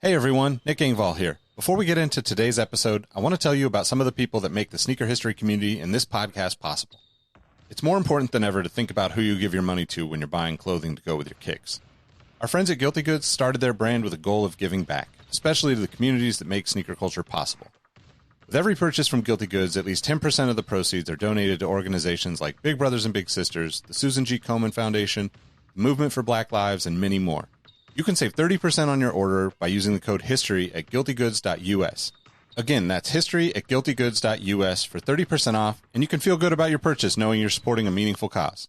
Hey everyone, Nick Engvall here. Before we get into today's episode, I want to tell you about some of the people that make the sneaker history community and this podcast possible. It's more important than ever to think about who you give your money to when you're buying clothing to go with your kicks. Our friends at Guilty Goods started their brand with a goal of giving back, especially to the communities that make sneaker culture possible. With every purchase from Guilty Goods, at least 10% of the proceeds are donated to organizations like Big Brothers and Big Sisters, the Susan G. Komen Foundation, the Movement for Black Lives, and many more. You can save 30% on your order by using the code HISTORY at guiltygoods.us. Again, that's history at guiltygoods.us for 30% off, and you can feel good about your purchase knowing you're supporting a meaningful cause.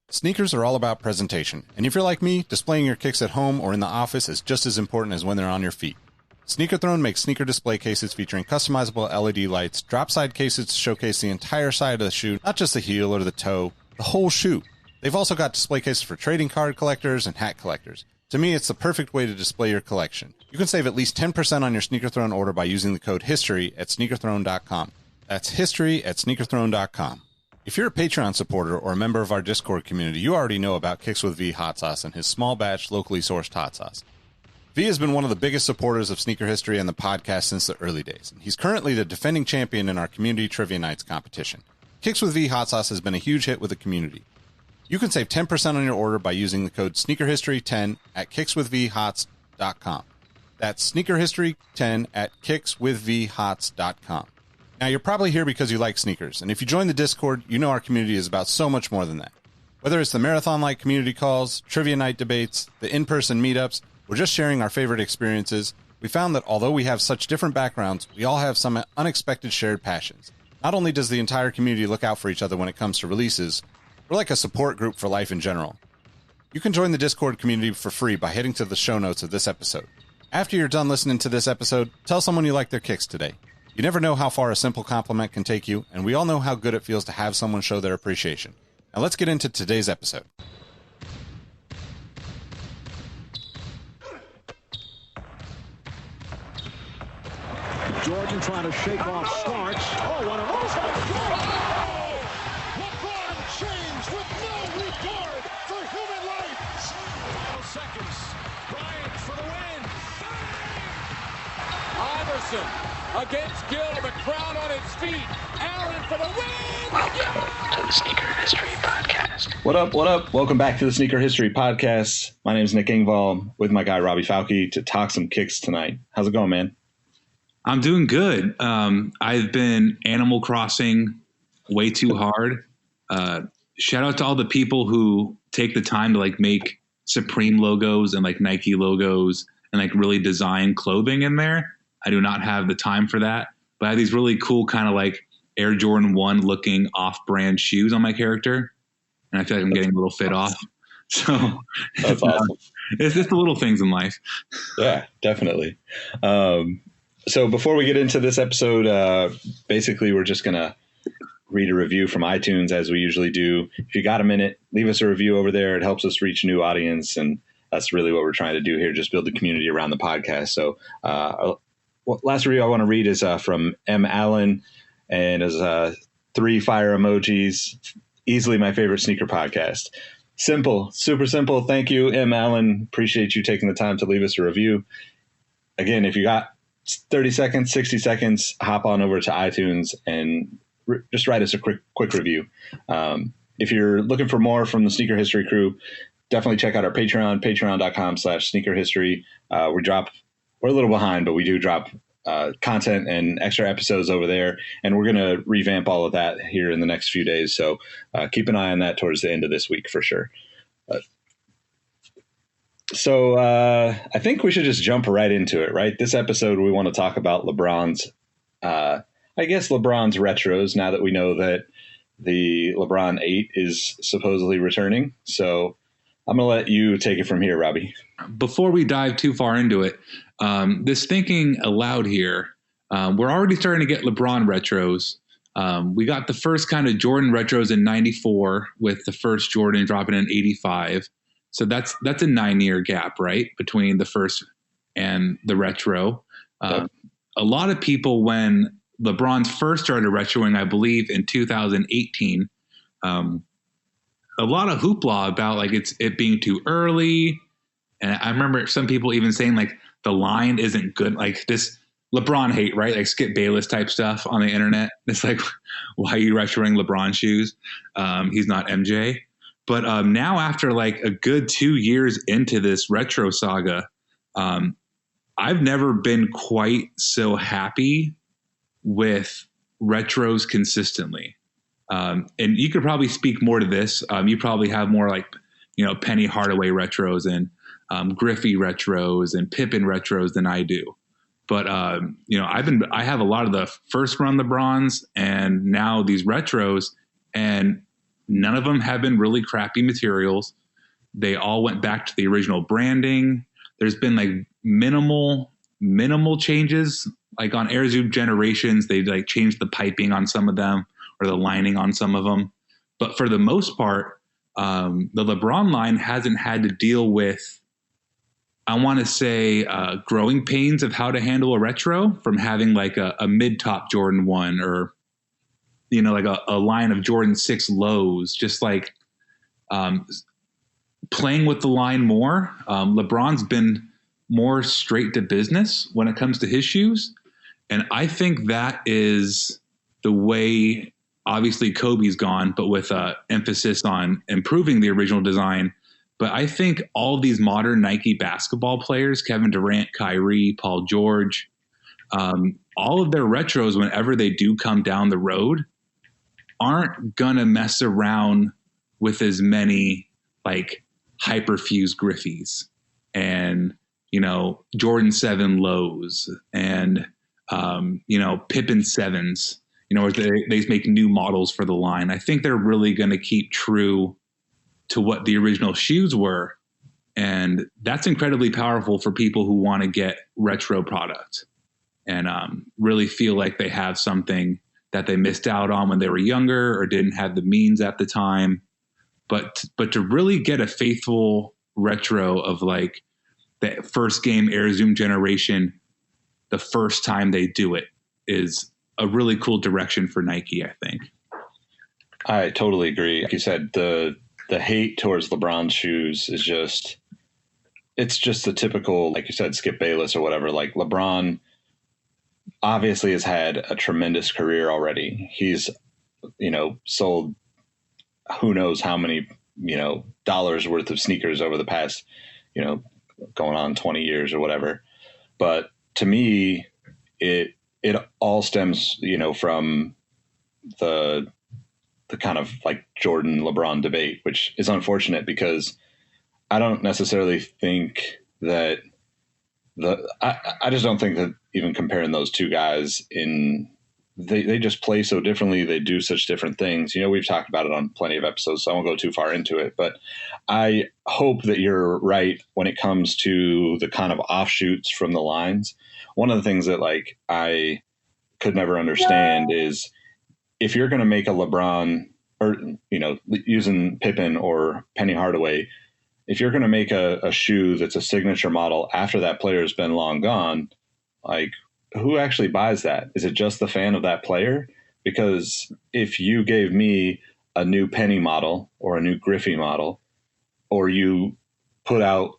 Sneakers are all about presentation, and if you're like me, displaying your kicks at home or in the office is just as important as when they're on your feet. Sneaker Throne makes sneaker display cases featuring customizable LED lights, drop-side cases to showcase the entire side of the shoe, not just the heel or the toe, the whole shoe. They've also got display cases for trading card collectors and hat collectors. To me, it's the perfect way to display your collection. You can save at least 10% on your Sneaker Throne order by using the code HISTORY at sneakerthrone.com. That's history at sneakerthrone.com. If you're a Patreon supporter or a member of our Discord community, you already know about Kicks with V hot sauce and his small batch, locally sourced hot sauce. V has been one of the biggest supporters of sneaker history and the podcast since the early days. He's currently the defending champion in our community trivia nights competition. Kicks with V hot sauce has been a huge hit with the community. You can save 10% on your order by using the code SneakerHistory10 at kickswithvhots.com. That's SneakerHistory10 at kickswithvhots.com. Now, you're probably here because you like sneakers, and if you join the Discord, you know our community is about so much more than that. Whether it's the marathon-like community calls, trivia night debates, the in-person meetups, or just sharing our favorite experiences, we found that although we have such different backgrounds, we all have some unexpected shared passions. Not only does the entire community look out for each other when it comes to releases, we're like a support group for life in general. You can join the Discord community for free by heading to the show notes of this episode. After you're done listening to this episode, tell someone you like their kicks today. You never know how far a simple compliment can take you, and we all know how good it feels to have someone show their appreciation. Now let's get into today's episode. Jordan trying to shake off Starks. Oh, what a move! LeBron James with no regard for human life. Final seconds. Bryant for the win. Iverson against Gill, the crowd on its feet. Allen for the win. Welcome to the Sneaker History Podcast. What up, what up? Welcome back to the Sneaker History Podcast. My name is Nick Engvall with my guy Robbie Falchi to talk some kicks tonight. How's it going, man? I'm doing good. I've been Animal Crossing way too hard. Shout out to all the people who take the time to make Supreme logos and Nike logos and really design clothing in there. I do not have the time for that, but I have these really cool kind of Air Jordan 1 looking off-brand shoes on my character, and I feel like I'm getting a little fit off. So That's awesome. It's just the little things in life. Yeah, definitely. So before we get into this episode, basically we're just going to read a review from iTunes as we usually do. If you got a minute, leave us a review over there. It helps us reach a new audience, and that's really what we're trying to do here, just build the community around the podcast. So last review I want to read is from M. Allen, and is 3 fire emojis. Easily my favorite sneaker podcast. Simple, super simple. Thank you, M. Allen. Appreciate you taking the time to leave us a review. Again, if you got 30 seconds, 60 seconds, hop on over to iTunes and just write us a quick review. If you're looking for more from the Sneaker History crew, definitely check out our Patreon, patreon.com/sneakerhistory. We're a little behind, but we do drop content and extra episodes over there, and we're going to revamp all of that here in the next few days. So keep an eye on that towards the end of this week for sure. So I think we should just jump right into it, right? This episode, we want to talk about LeBron's retros, now that we know that the LeBron 8 is supposedly returning. So I'm going to let you take it from here, Robbie. Before we dive too far into it, this thinking aloud here, we're already starting to get LeBron retros. We got the first kind of Jordan retros in 94 with the first Jordan dropping in 85. So that's a 9-year gap, right, between the first and the retro. A lot of people, when LeBron's first started retroing, I believe in 2018, a lot of hoopla about it being too early. And I remember some people even saying the line isn't good. Like this LeBron hate, right? Like Skip Bayless type stuff on the internet. It's like, why are you retroing LeBron shoes? He's not MJ. But now after like a good 2 years into this retro saga, I've never been quite so happy with retros consistently. And you could probably speak more to this. You probably have more like, Penny Hardaway retros and Griffey retros and Pippen retros than I do. But, I have a lot of the first run LeBrons and now these retros, and none of them have been really crappy materials. They all went back to the original branding. There's been like minimal changes. Like on Air Zoom Generations, they like changed the piping on some of them or the lining on some of them. But for the most part, the LeBron line hasn't had to deal with, I want to say, growing pains of how to handle a retro from having like a mid-top Jordan 1 or, like a line of Jordan 6 lows, just like playing with the line more. LeBron's been more straight to business when it comes to his shoes. And I think that is the way, obviously Kobe's gone, but with emphasis on improving the original design. But I think all these modern Nike basketball players, Kevin Durant, Kyrie, Paul George, all of their retros, whenever they do come down the road, aren't going to mess around with as many like hyperfuse Griffeys and, Jordan 7 lows and, Pippen 7s, or they make new models for the line. I think they're really going to keep true to what the original shoes were. And that's incredibly powerful for people who want to get retro product and really feel like they have something that they missed out on when they were younger or didn't have the means at the time. But to really get a faithful retro of like the first game Air Zoom generation, the first time they do it, is a really cool direction for Nike, I think. I totally agree. Like you said, the hate towards LeBron's shoes is it's just the typical, like you said, Skip Bayless or whatever. Like LeBron obviously has had a tremendous career already. He's, sold who knows how many, dollars worth of sneakers over the past, going on 20 years or whatever. But to me, it all stems, from the kind of like Jordan LeBron debate, which is unfortunate because I don't necessarily think that I just don't think that even comparing those two guys they just play so differently. They do such different things. We've talked about it on plenty of episodes, so I won't go too far into it, but I hope that you're right when it comes to the kind of offshoots from the lines. One of the things that like I could never understand is if you're going to make a LeBron or, using Pippen or Penny Hardaway, if you're going to make a shoe that's a signature model after that player has been long gone, like who actually buys that? Is it just the fan of that player? Because if you gave me a new Penny model or a new Griffey model, or you put out,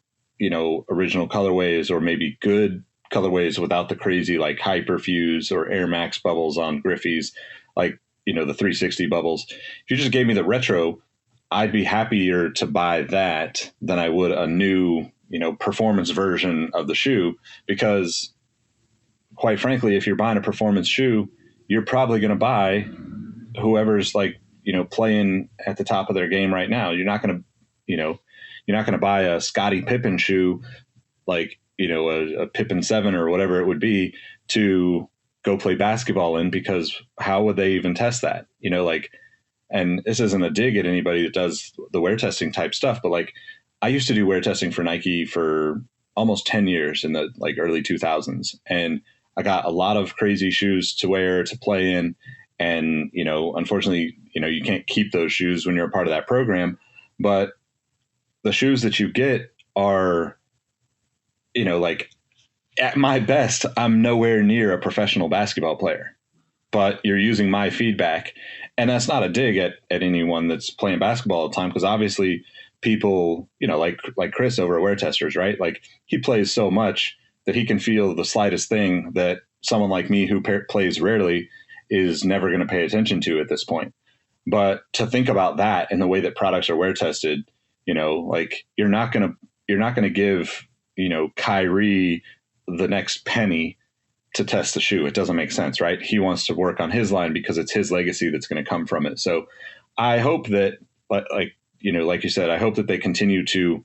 original colorways or maybe good colorways without the crazy like hyperfuse or Air Max bubbles on Griffeys, like, the 360 bubbles. If you just gave me the retro, I'd be happier to buy that than I would a new, performance version of the shoe, because quite frankly, if you're buying a performance shoe, you're probably going to buy whoever's like, playing at the top of their game right now. You're not going to buy a Scottie Pippen shoe, like, a Pippen 7 or whatever it would be to go play basketball in, because how would they even test that? And this isn't a dig at anybody that does the wear testing type stuff, but like I used to do wear testing for Nike for almost 10 years in the like early 2000s. And I got a lot of crazy shoes to wear, to play in. And, unfortunately, you can't keep those shoes when you're a part of that program, but the shoes that you get are, like at my best, I'm nowhere near a professional basketball player, but you're using my feedback. And that's not a dig at anyone that's playing basketball all the time, because obviously people, like Chris over at Wear Testers, right? Like he plays so much that he can feel the slightest thing that someone like me who plays rarely is never going to pay attention to at this point. But to think about that and the way that products are wear tested, like you're not going to give, Kyrie the next penny to test the shoe. It doesn't make sense, right? He wants to work on his line because it's his legacy that's going to come from it. So I hope that, like you said, I hope that they continue to,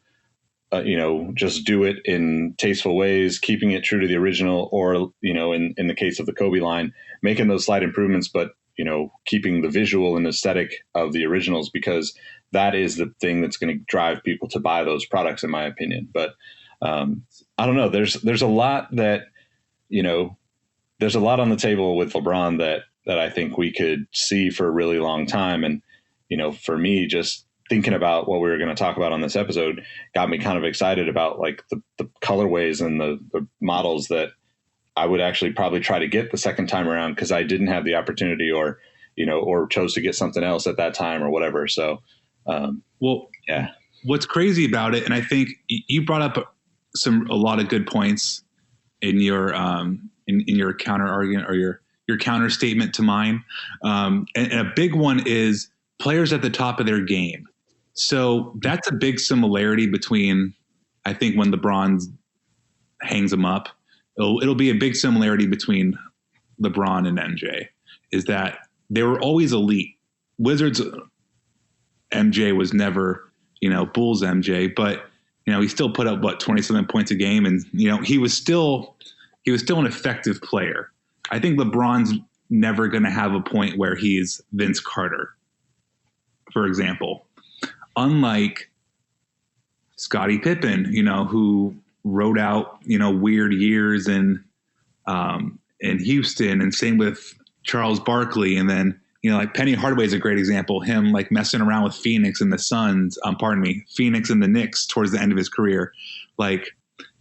just do it in tasteful ways, keeping it true to the original, or, in the case of the Kobe line, making those slight improvements, but, keeping the visual and aesthetic of the originals, because that is the thing that's going to drive people to buy those products, in my opinion. But I don't know. There's a lot that, there's a lot on the table with LeBron that I think we could see for a really long time. And, for me, just thinking about what we were going to talk about on this episode got me kind of excited about like the colorways and the models that I would actually probably try to get the second time around, because I didn't have the opportunity or chose to get something else at that time or whatever. So, yeah. What's crazy about it, and I think you brought up a lot of good points in your in your counter argument or your counter statement to mine, and a big one is players at the top of their game. So that's a big similarity between, I think, when LeBron hangs them up, it'll be a big similarity between LeBron and MJ, is that they were always elite. Wizards MJ was never, Bulls MJ, but he still put up 27 points a game, and he was still an effective player. I think LeBron's never going to have a point where he's Vince Carter, for example. Unlike Scottie Pippen, who rode out, weird years in Houston, and same with Charles Barkley. And then, like Penny Hardaway is a great example, him like messing around with Phoenix and the Suns, Phoenix and the Knicks towards the end of his career. Like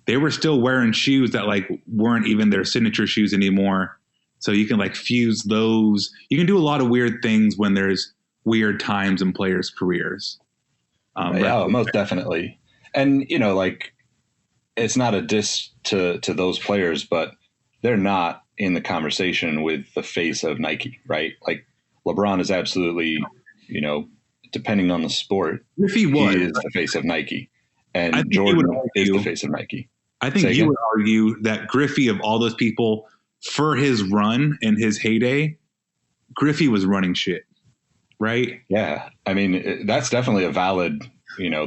they were still wearing shoes that like weren't even their signature shoes anymore. So you can like fuse those. You can do a lot of weird things when there's weird times in players' careers. Yeah, most definitely. And, like it's not a diss to those players, but they're not in the conversation with the face of Nike, right? Like LeBron is absolutely, depending on the sport, if he is the face of Nike, and Jordan is the face of Nike. I think you would argue that Griffey, of all those people, for his run and his heyday, Griffey was running shit, right? Yeah. I mean, that's definitely a valid,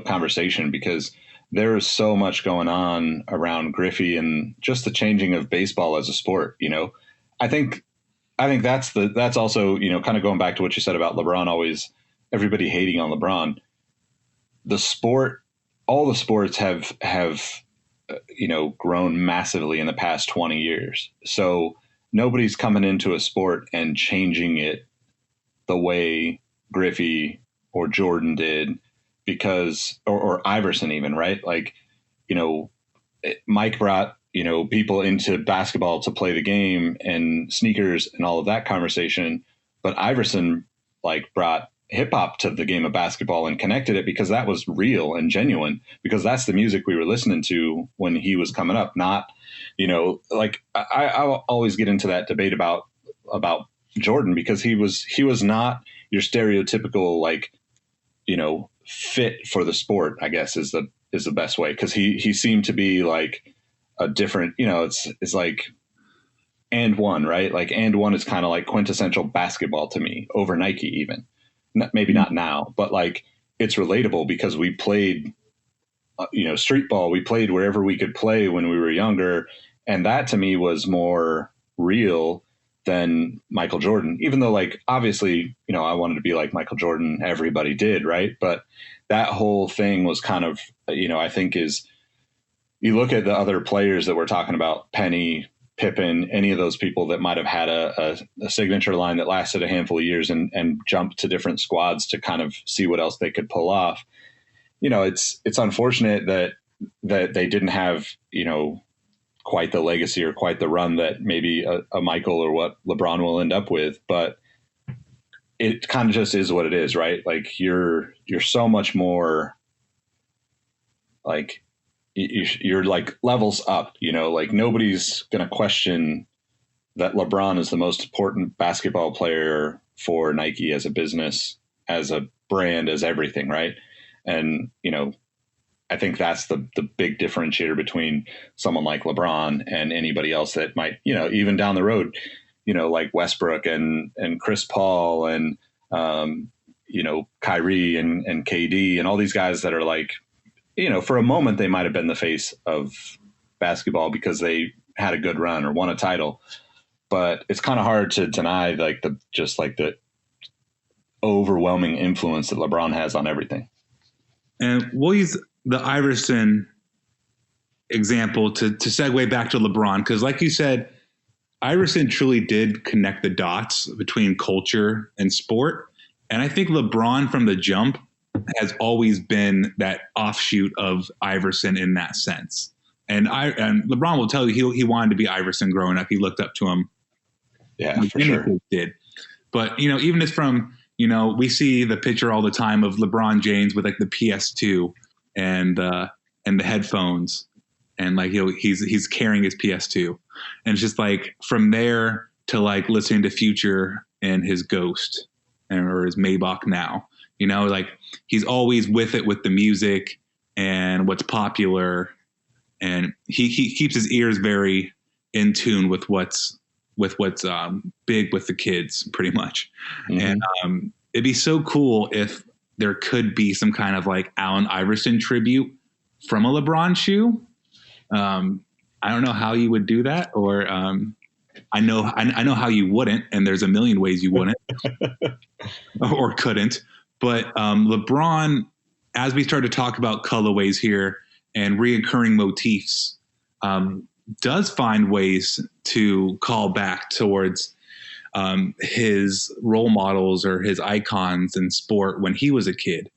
conversation, because there is so much going on around Griffey and just the changing of baseball as a sport. I think that's also, kind of going back to what you said about LeBron, always everybody hating on LeBron. The sport, all the sports have grown massively in the past 20 years. So nobody's coming into a sport and changing it the way Griffey or Jordan did, because, or Iverson even, right? Like, Mike brought, people into basketball to play the game and sneakers and all of that conversation. But Iverson like brought hip hop to the game of basketball and connected it, because that was real and genuine, because that's the music we were listening to when he was coming up. Not, like I always get into that debate about Jordan, because he was not your stereotypical, like, fit for the sport, I guess is the best way. Cause he seemed to be like a different, it's like And One, right? Like And One is kind of like quintessential basketball to me over Nike, even. Maybe not now, but like it's relatable because we played, street ball. We played wherever we could play when we were younger. And that to me was more real than Michael Jordan, even though like, obviously, I wanted to be like Michael Jordan. Everybody did. Right. But that whole thing was kind of, I think is, you look at the other players that we're talking about, Penny, Pippen, any of those people that might have had a signature line that lasted a handful of years and jumped to different squads to kind of see what else they could pull off. It's unfortunate that they didn't have, quite the legacy or quite the run that maybe a Michael or what LeBron will end up with, but it kind of just is what it is, right? Like you're so much more like you're like levels up, like nobody's going to question that LeBron is the most important basketball player for Nike as a business, as a brand, as everything. Right. And, I think that's the big differentiator between someone like LeBron and anybody else that might, even down the road, like Westbrook and Chris Paul and, Kyrie and KD and all these guys that are like, for a moment they might have been the face of basketball because they had a good run or won a title, but it's kind of hard to deny like the overwhelming influence that LeBron has on everything. And we'll use the Iverson example to segue back to LeBron, because like you said, Iverson truly did connect the dots between culture and sport. And I think LeBron from the jump has always been that offshoot of Iverson in that sense. And LeBron will tell you he wanted to be Iverson growing up. He looked up to him. Yeah, for sure. Did. But, even as from, we see the picture all the time of LeBron James with like the PS2 and the headphones, and like he's carrying his PS2, and it's just like from there to like listening to Future and his Ghost or his Maybach now, like he's always with the music and what's popular, and he keeps his ears very in tune with what's big with the kids pretty much. Mm-hmm. And it'd be so cool if there could be some kind of like Allen Iverson tribute from a LeBron shoe. I don't know how you would do that, or I know how you wouldn't, and there's a million ways you wouldn't or couldn't. But LeBron, as we start to talk about colorways here and reoccurring motifs, does find ways to call back towards his role models or his icons in sport when he was a kid,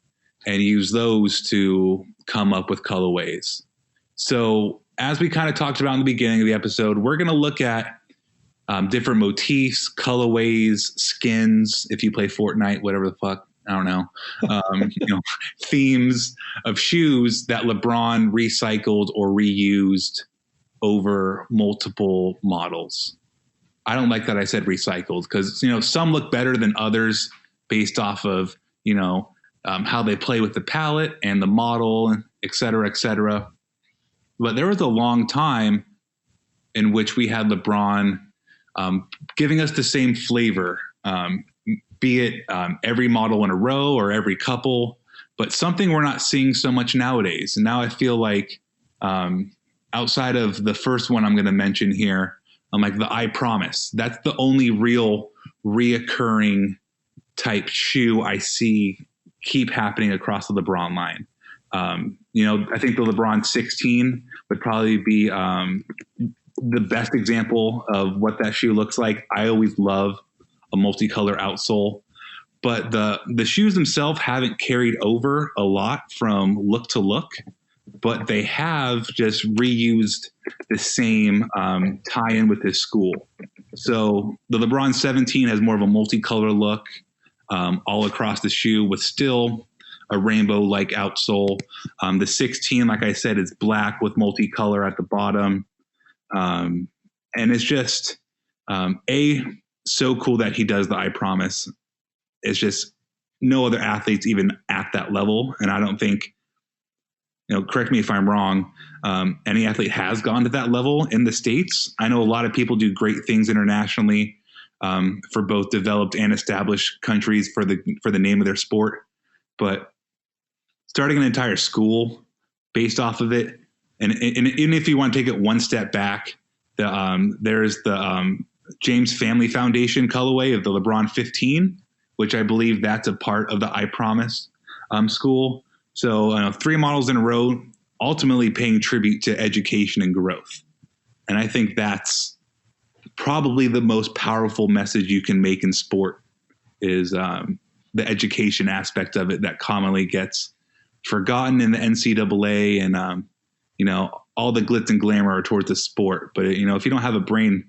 and use those to come up with colorways. So as we kind of talked about in the beginning of the episode, we're going to look at different motifs, colorways, skins, if you play Fortnite, whatever the fuck, I don't know, themes of shoes that LeBron recycled or reused over multiple models. I don't like that I said recycled, because, some look better than others based off of, how they play with the palette and the model, et cetera, et cetera. But there was a long time in which we had LeBron giving us the same flavor, be it every model in a row or every couple, but something we're not seeing so much nowadays. And now I feel like outside of the first one I'm going to mention here, like the I Promise, that's the only real reoccurring type shoe I see keep happening across the LeBron line. I think the LeBron 16 would probably be the best example of what that shoe looks like. I always love a multicolor outsole, but the shoes themselves haven't carried over a lot from look to look, but they have just reused the same tie-in with his school. So the LeBron 17 has more of a multicolor look all across the shoe with still a rainbow-like outsole. The 16, like I said, is black with multicolor at the bottom. And it's just, so cool that he does the I Promise. It's just no other athletes even at that level. And I don't think, correct me if I'm wrong, any athlete has gone to that level in the States. I know a lot of people do great things internationally for both developed and established countries for the name of their sport. But starting an entire school based off of it, and even if you want to take it one step back, there's the James Family Foundation colorway of the LeBron 15, which I believe that's a part of the I Promise school. So 3 models in a row, ultimately paying tribute to education and growth. And I think that's probably the most powerful message you can make in sport is the education aspect of it that commonly gets forgotten in the NCAA and, all the glitz and glamour towards the sport. But, if you don't have a brain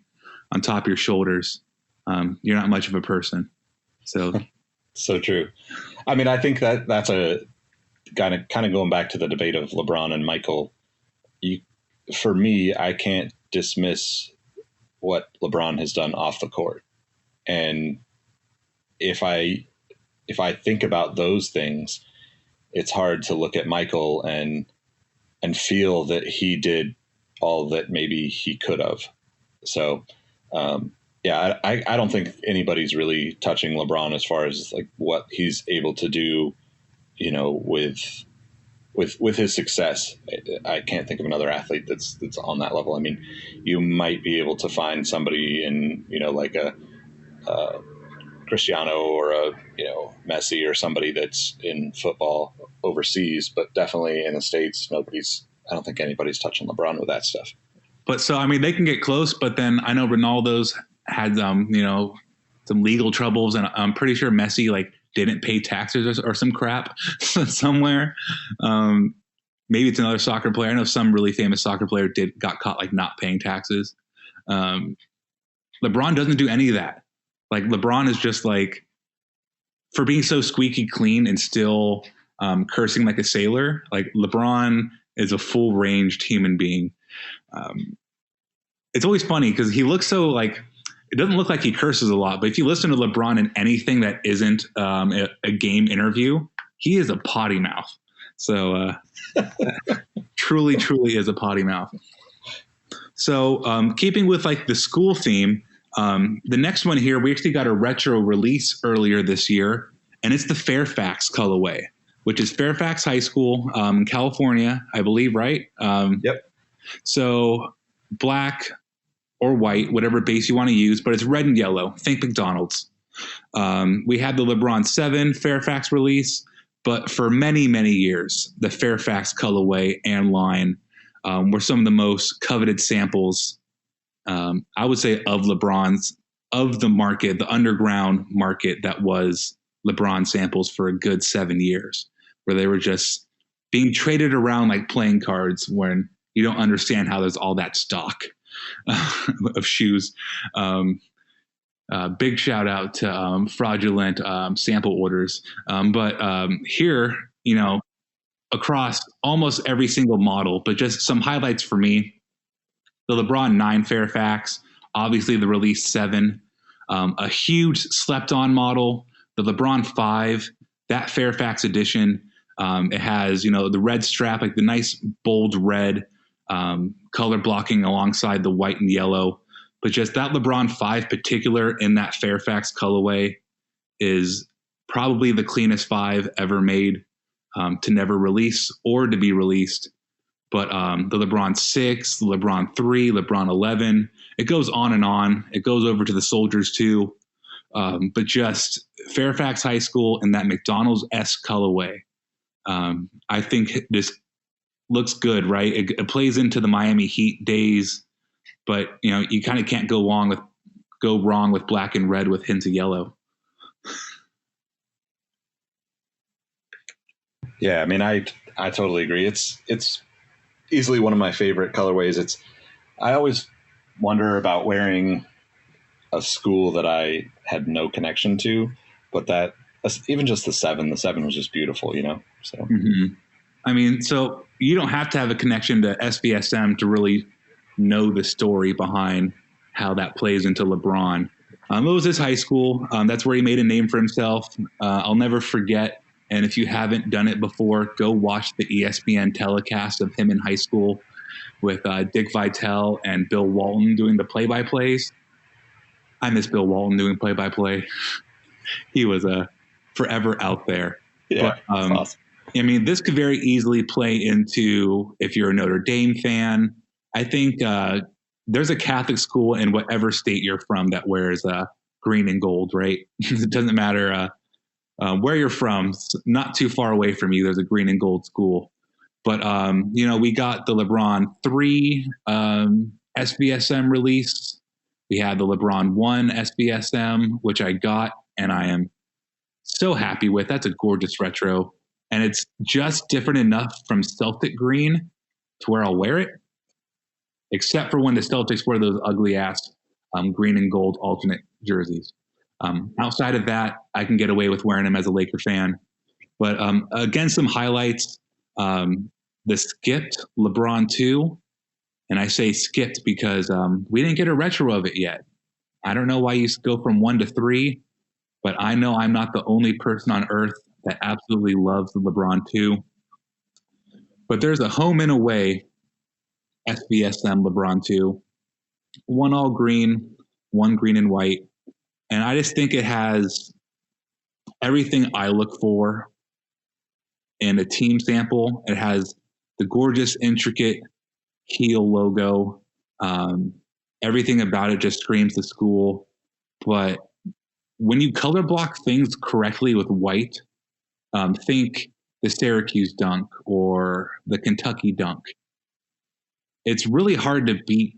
on top of your shoulders, you're not much of a person. So true. I mean, I think that's a kind of going back to the debate of LeBron and Michael for me, I can't dismiss what LeBron has done off the court. And if I think about those things, it's hard to look at Michael and feel that he did all that maybe he could have. So, I don't think anybody's really touching LeBron as far as like what he's able to do, with his success. I can't think of another athlete that's on that level. I mean, you might be able to find somebody in, like a Cristiano or a, Messi or somebody that's in football overseas, but definitely in the States, I don't think anybody's touching LeBron with that stuff. But so, I mean, they can get close, but then I know Ronaldo's had, some legal troubles, and I'm pretty sure Messi didn't pay taxes or some crap somewhere. Maybe it's another soccer player. I know some really famous soccer player got caught not paying taxes. LeBron doesn't do any of that. LeBron is just for being so squeaky clean and still cursing like a sailor. LeBron is a full ranged human being. It's always funny because he looks so it doesn't look like he curses a lot, but if you listen to LeBron in anything that isn't a game interview, he is a potty mouth. So truly is a potty mouth. So keeping with the school theme, the next one here, we actually got a retro release earlier this year, and it's the Fairfax colorway, which is Fairfax High School, California, I believe, right? Yep. So black or white, whatever base you want to use, but it's red and yellow. Think McDonald's. We had the LeBron 7 Fairfax release, but for many, many years, the Fairfax colorway and line were some of the most coveted samples, I would say, of LeBron's, of the market, the underground market that was LeBron samples for a good 7 years, where they were just being traded around like playing cards when you don't understand how there's all that stock of shoes. Big shout out to fraudulent sample orders. But here, across almost every single model, but just some highlights for me. The LeBron 9 Fairfax, obviously the release 7, a huge slept on model. The LeBron 5, that Fairfax edition, it has, the red strap, the nice bold red color blocking alongside the white and yellow. But just that LeBron 5 particular in that Fairfax colorway is probably the cleanest 5 ever made, to never release or to be released. But the LeBron 6, the LeBron 3, LeBron 11, it goes on and on. It goes over to the Soldiers too. But just Fairfax High School in that McDonald's-esque colorway. I think this looks good, right? It plays into the Miami Heat days, but you kind of can't go wrong with black and red with hints of yellow. Yeah, I mean, I totally agree. It's easily one of my favorite colorways. I always wonder about wearing a school that I had no connection to, but that even just the 7 was just beautiful, So, I mean, so you don't have to have a connection to SVSM to really know the story behind how that plays into LeBron. It was his high school. That's where he made a name for himself. I'll never forget. And if you haven't done it before, go watch the ESPN telecast of him in high school with Dick Vitale and Bill Walton doing the play-by-plays. I miss Bill Walton doing play-by-play. He was forever out there. Yeah, but, that's awesome. I mean, this could very easily play into, if you're a Notre Dame fan, I think there's a Catholic school in whatever state you're from that wears green and gold, right? It doesn't matter where you're from. It's not too far away from you, there's a green and gold school. But, we got the LeBron 3 SVSM release. We had the LeBron 1 SVSM, which I got, and I am so happy with. That's a gorgeous retro. And it's just different enough from Celtic green to where I'll wear it, except for when the Celtics wear those ugly-ass green and gold alternate jerseys. Outside of that, I can get away with wearing them as a Laker fan. But again, some highlights. the skipped LeBron 2. And I say skipped because we didn't get a retro of it yet. I don't know why you go from 1 to 3, but I know I'm not the only person on earth that absolutely loves the LeBron 2. But there's a home and away SVSM LeBron 2. One all green, one green and white. And I just think it has everything I look for in a team sample. It has the gorgeous, intricate heel logo. Everything about it just screams the school. But when you color block things correctly with white, think the Syracuse dunk or the Kentucky dunk. It's really hard to beat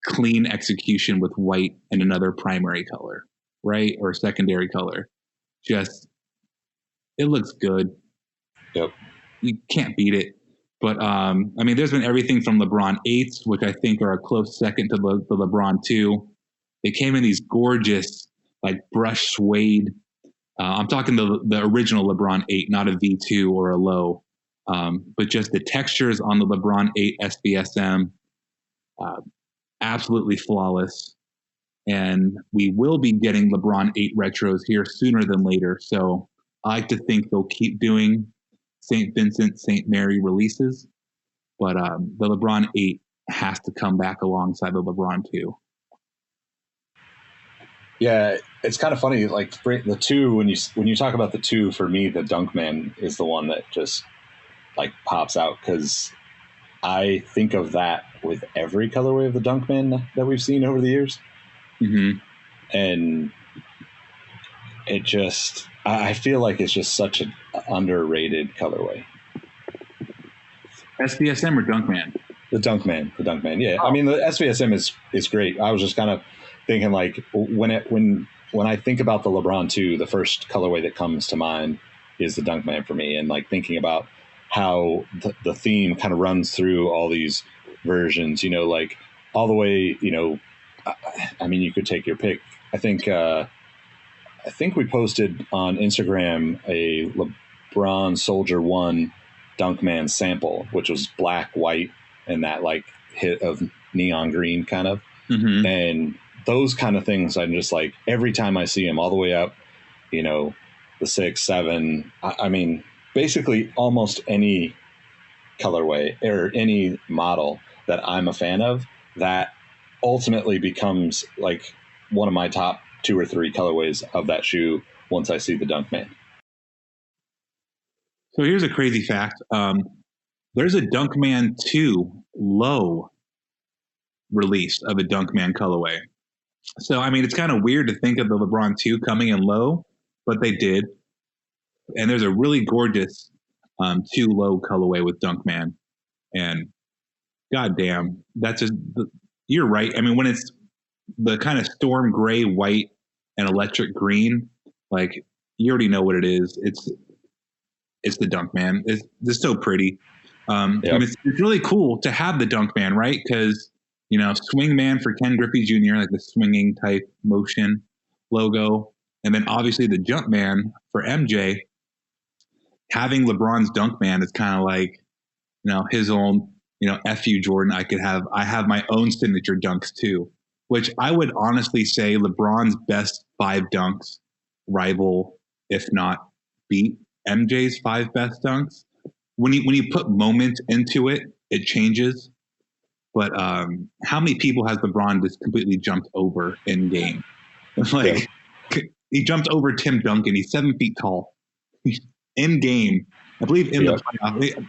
clean execution with white and another primary color, right? Or secondary color. Just, it looks good. Yep. You can't beat it. But, I mean, there's been everything from LeBron 8s, which I think are a close second to the LeBron 2. They came in these gorgeous, like, brush suede. I'm talking the original LeBron 8, not a V2 or a low. But just the textures on the LeBron 8 SBSM, absolutely flawless. And we will be getting LeBron 8 retros here sooner than later. So I like to think they'll keep doing St. Vincent, St. Mary releases. But the LeBron 8 has to come back alongside the LeBron 2. Yeah, it's kind of funny. Like the 2, when you talk about the 2, for me, the Dunkman is the one that just like pops out, because I think of that with every colorway of the Dunkman that we've seen over the years. Mm-hmm. And it just, I feel like it's just such an underrated colorway. SVSM or Dunkman? The Dunkman. Yeah. Oh. I mean, the SVSM is great. I was just kind of thinking, like, when I think about the LeBron 2, the first colorway that comes to mind is the Dunkman for me. And like thinking about how the theme kind of runs through all these versions, you know, like all the way, you know, I mean, you could take your pick. I think we posted on Instagram a LeBron Soldier 1 Dunkman sample, which was black, white, and that like hit of neon green kind of. Mm-hmm. And those kind of things, I'm just like, every time I see them all the way up, you know, the 6, 7, I mean, basically almost any colorway or any model that I'm a fan of, that ultimately becomes like one of my top 2 or 3 colorways of that shoe once I see the Dunkman. So here's a crazy fact. There's a Dunkman 2 low release of a Dunkman colorway. So, I mean, it's kind of weird to think of the LeBron 2 coming in low, but they did. And there's a really gorgeous 2 low colorway with Dunkman. And goddamn, that's just, you're right. I mean, when it's the kind of storm gray, white, and electric green, like, you already know what it is. It's the Dunkman. It's just so pretty. Yep. And it's really cool to have the Dunkman, right? Because, you know, Swingman for Ken Griffey Jr., like the swinging type motion logo. And then obviously the Jumpman for MJ. Having LeBron's Dunkman is kind of like, you know, his own, you know, F you, Jordan. I have my own signature dunks too, which I would honestly say LeBron's best 5 dunks rival, if not beat MJ's 5 best dunks. When you put moment into it, it changes. But how many people has LeBron just completely jumped over in game? Like, he jumped over Tim Duncan. He's 7 feet tall. In game, I believe in the playoff.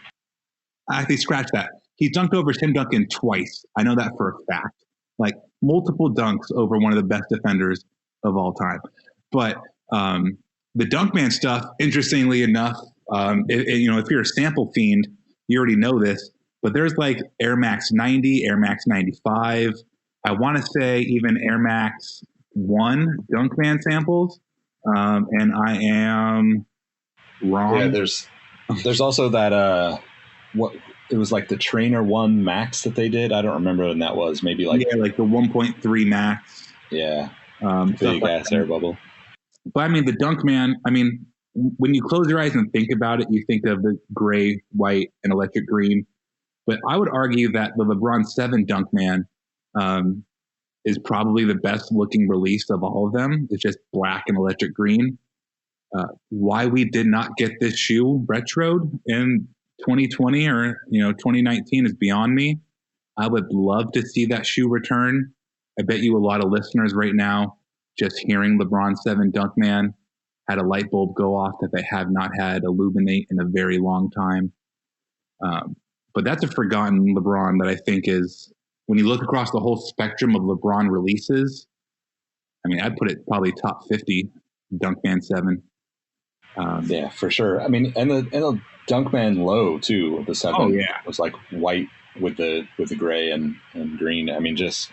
I actually scratch that. He dunked over Tim Duncan twice. I know that for a fact. Like, multiple dunks over one of the best defenders of all time. But the Dunkman stuff, interestingly enough, you know, if you're a sample fiend, you already know this. But there's like Air Max 90, Air Max 95. I want to say even Air Max 1 Dunkman samples. And I am wrong. Yeah, there's also that what it was like the Trainer 1 Max that they did. I don't remember when that was. Maybe like like the 1.3 Max. Yeah. Big like ass air bubble. But I mean the Dunkman, I mean, when you close your eyes and think about it, you think of the gray, white, and electric green. But I would argue that the LeBron 7 Dunkman is probably the best looking release of all of them. It's just black and electric green. Why we did not get this shoe retroed in 2020 or 2019 is beyond me. I would love to see that shoe return. I bet you a lot of listeners right now, just hearing LeBron 7 Dunkman, had a light bulb go off that they have not had illuminate in a very long time. But that's a forgotten LeBron that I think is, when you look across the whole spectrum of LeBron releases, I mean, I'd put it probably top 50, Dunkman 7. Yeah, for sure. I mean, and the Dunkman low too, the 7 was like white with the gray and green. I mean, just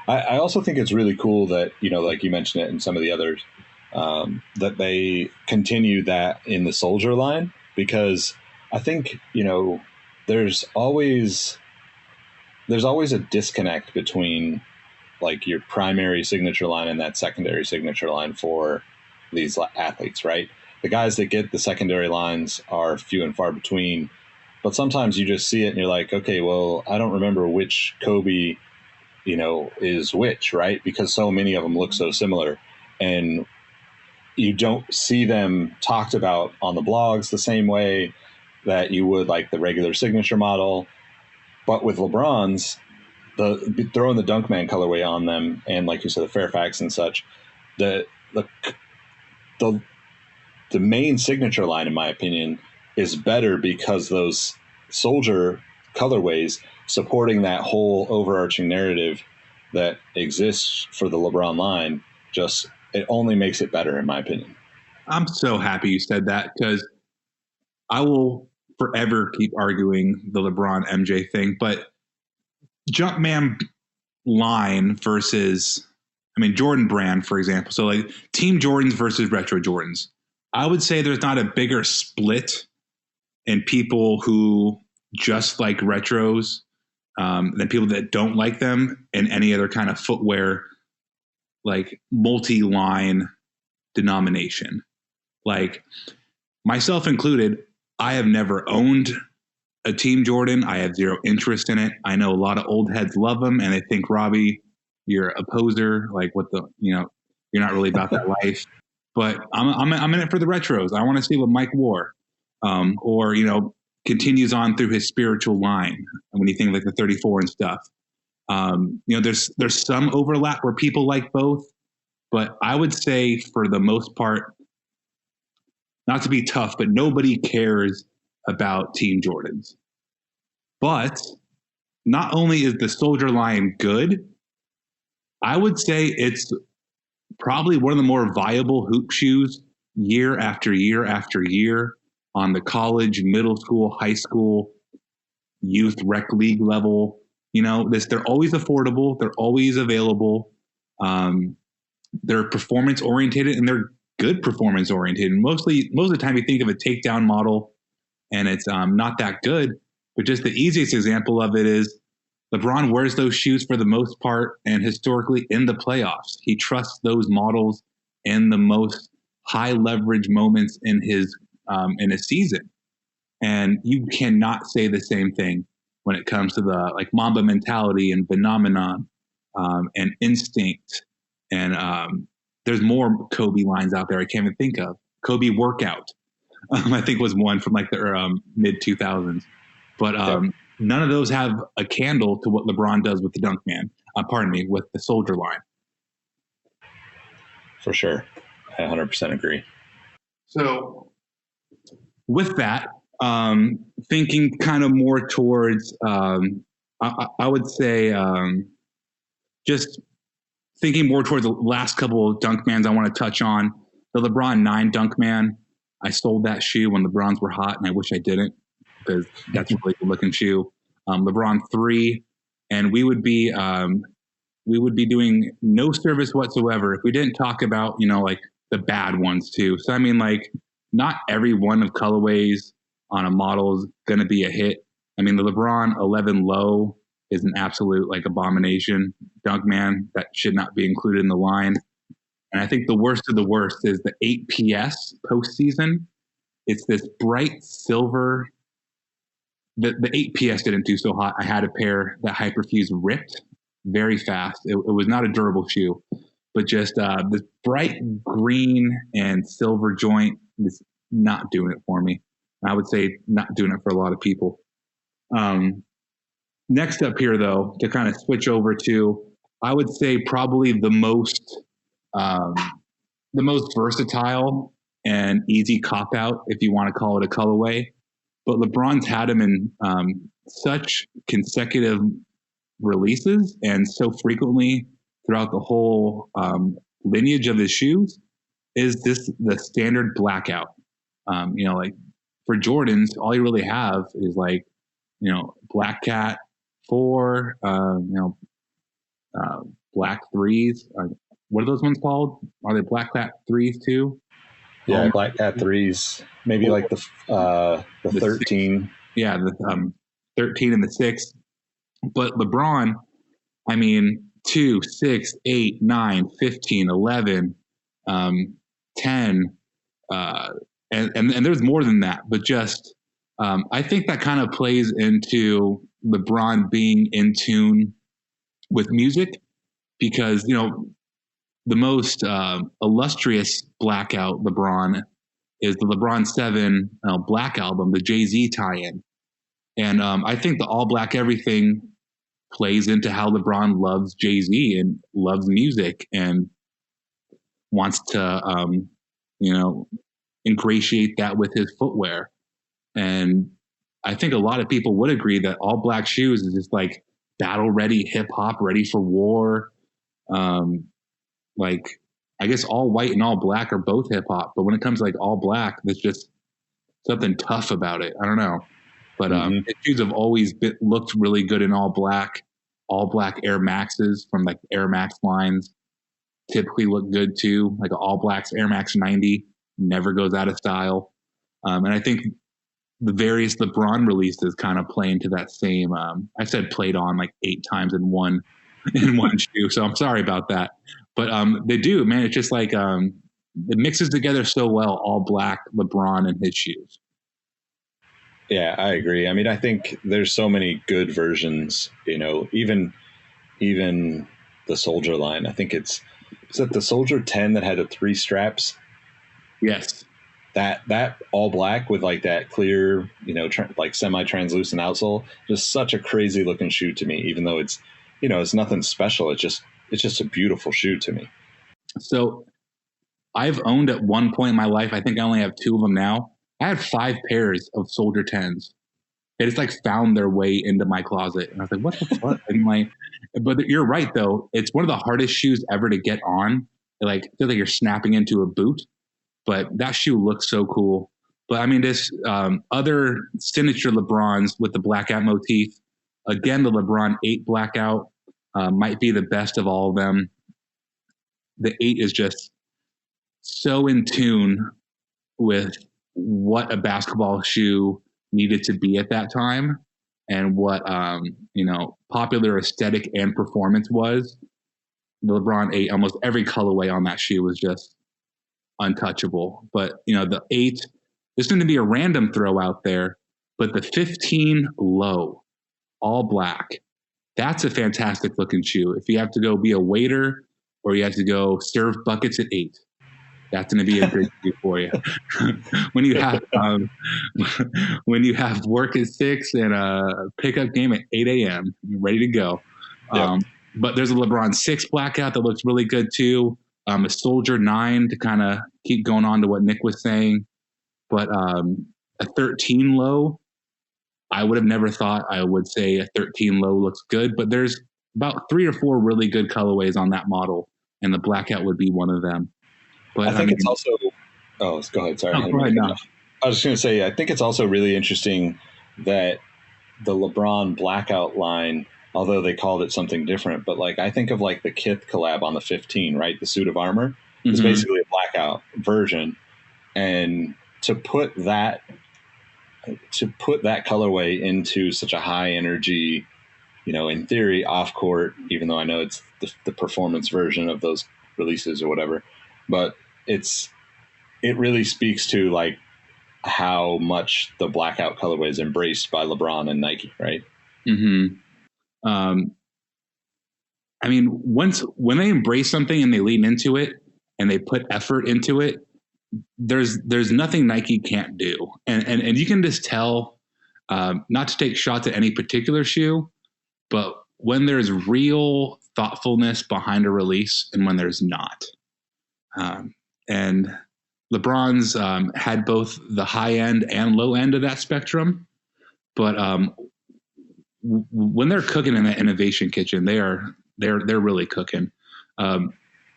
I also think it's really cool that, like you mentioned it in some of the others, that they continue that in the Soldier line, because I think, there's always a disconnect between like your primary signature line and that secondary signature line for these athletes, right? The guys that get the secondary lines are few and far between, but sometimes you just see it and you're like, okay, well, I don't remember which Kobe, is which, right? Because so many of them look so similar, and you don't see them talked about on the blogs the same way that you would like the regular signature model. But with LeBron's, throwing the Dunkman colorway on them, and like you said, the Fairfax and such, the main signature line, in my opinion, is better because those Soldier colorways supporting that whole overarching narrative that exists for the LeBron line, it only makes it better, in my opinion. I'm so happy you said that, because I will forever keep arguing the LeBron MJ thing, but Jumpman line versus, Jordan brand, for example. So like Team Jordans versus Retro Jordans. I would say there's not a bigger split in people who just like retros than people that don't like them in any other kind of footwear, like multi-line denomination. Like myself included, I have never owned a Team Jordan. I have zero interest in it. I know a lot of old heads love them, and they think, Robbie, you're a poser. Like, you're not really about that life. But I'm in it for the retros. I want to see what Mike wore, or continues on through his spiritual line. And when you think like the 34 and stuff, there's some overlap where people like both, but I would say for the most part, not to be tough, but nobody cares about Team Jordans. But not only is the Soldier line good, I would say it's probably one of the more viable hoop shoes year after year after year on the college, middle school, high school, youth rec league level. They're always affordable. They're always available. They're performance oriented, and they're good performance oriented. Most of the time you think of a takedown model and it's not that good, but just the easiest example of it is LeBron wears those shoes for the most part, and historically in the playoffs. He trusts those models in the most high leverage moments in his season. And you cannot say the same thing when it comes to the like Mamba mentality and phenomenon and instinct. And there's more Kobe lines out there I can't even think of. Kobe workout, I think was one from like the mid 2000s. But none of those have a candle to what LeBron does with the Dunkman. With the Soldier line. For sure. I 100% agree. So with that, thinking kind of more towards, I would say, just thinking more towards the last couple of Dunkmans I want to touch on. The LeBron 9 Dunkman, I sold that shoe when LeBrons were hot, and I wish I didn't, because that's a really good looking shoe. LeBron 3, and we would be doing no service whatsoever if we didn't talk about, like the bad ones too. So, not every one of colorways on a model is going to be a hit. The LeBron 11 low is an absolute like abomination. Dunkman, that should not be included in the line. And I think the worst of the worst is the 8PS postseason. It's this bright silver. The 8PS didn't do so hot. I had a pair that Hyperfuse ripped very fast. It was not a durable shoe, but just this bright green and silver joint is not doing it for me. I would say not doing it for a lot of people. Next up here, though, to kind of switch over to, I would say probably the most versatile and easy cop out, if you want to call it a colorway. But LeBron's had them in such consecutive releases and so frequently throughout the whole lineage of his shoes, is this the standard blackout. Like for Jordans, all you really have is like, Black Cat 4, Black 3s. What are those ones called? Are they Black Cat 3s too? Yeah, Black Cat 3s. Maybe like the 13. Yeah, the 13 and the 6. But LeBron, 2, 6, 8, 9, 15, 11, 10, and there's more than that. But just, I think that kind of plays into LeBron being in tune with music, because, the most illustrious blackout LeBron is the LeBron 7 Black Album, the Jay-Z tie-in. And I think the all black everything plays into how LeBron loves Jay-Z and loves music and wants to, ingratiate that with his footwear. And I think a lot of people would agree that all black shoes is just like battle ready, hip hop, ready for war. I guess all white and all black are both hip hop, but when it comes to like all black, there's just something tough about it. I don't know. But his shoes have always looked really good in all black Air Maxes from like Air Max lines typically look good too. Like an all blacks Air Max 90 never goes out of style. And I think the various LeBron releases kind of play into that same, I said played on like 8 times in one shoe. So I'm sorry about that. But they do, man. It's just like it mixes together so well, all black LeBron and his shoes. Yeah, I agree. I think there's so many good versions, even the Soldier line. I think is it the Soldier 10 that had the 3 straps? Yes. That all black with like that clear, like semi-translucent outsole, just such a crazy looking shoe to me, even though it's, it's nothing special. It's just a beautiful shoe to me. So I've owned at one point in my life, I think I only have 2 of them now. I had 5 pairs of Soldier 10s. They just like found their way into my closet. And I was like, what the fuck? And but you're right though. It's one of the hardest shoes ever to get on. Like, I feel like you're snapping into a boot, but that shoe looks so cool. But this other signature LeBrons with the blackout motif, again, the LeBron 8 blackout might be the best of all of them. The 8 is just so in tune with what a basketball shoe needed to be at that time and what, popular aesthetic and performance was. The LeBron 8, almost every colorway on that shoe was just untouchable. But, the 8, there's going to be a random throw out there, but the 15 low, all black, that's a fantastic looking shoe. If you have to go be a waiter or you have to go serve buckets at 8, that's going to be a great shoe for you. when you have work at 6 and a pickup game at 8 a.m., you're ready to go. Yep. But there's a LeBron 6 blackout that looks really good too. A Soldier 9 to kind of keep going on to what Nick was saying. But a 13 low, I would have never thought I would say a 13 low looks good. But there's about 3 or 4 really good colorways on that model, and the blackout would be one of them. But I think it's also – oh, go ahead. Sorry. No, go ahead. No. I was just going to say, I think it's also really interesting that the LeBron blackout line, although they called it something different, but like I think of like the Kith collab on the 15, right? The suit of armor is basically a blackout version. And to put that colorway into such a high energy, in theory, off court, even though I know it's the performance version of those releases or whatever. But it really speaks to like how much the blackout colorway is embraced by LeBron and Nike, right? Mm-hmm. I mean, when they embrace something and they lean into it and they put effort into it, there's nothing Nike can't do. And you can just tell, not to take shots at any particular shoe, but when there's real thoughtfulness behind a release and when there's not. And LeBron's had both the high end and low end of that spectrum. But when they're cooking in that innovation kitchen, they're really cooking.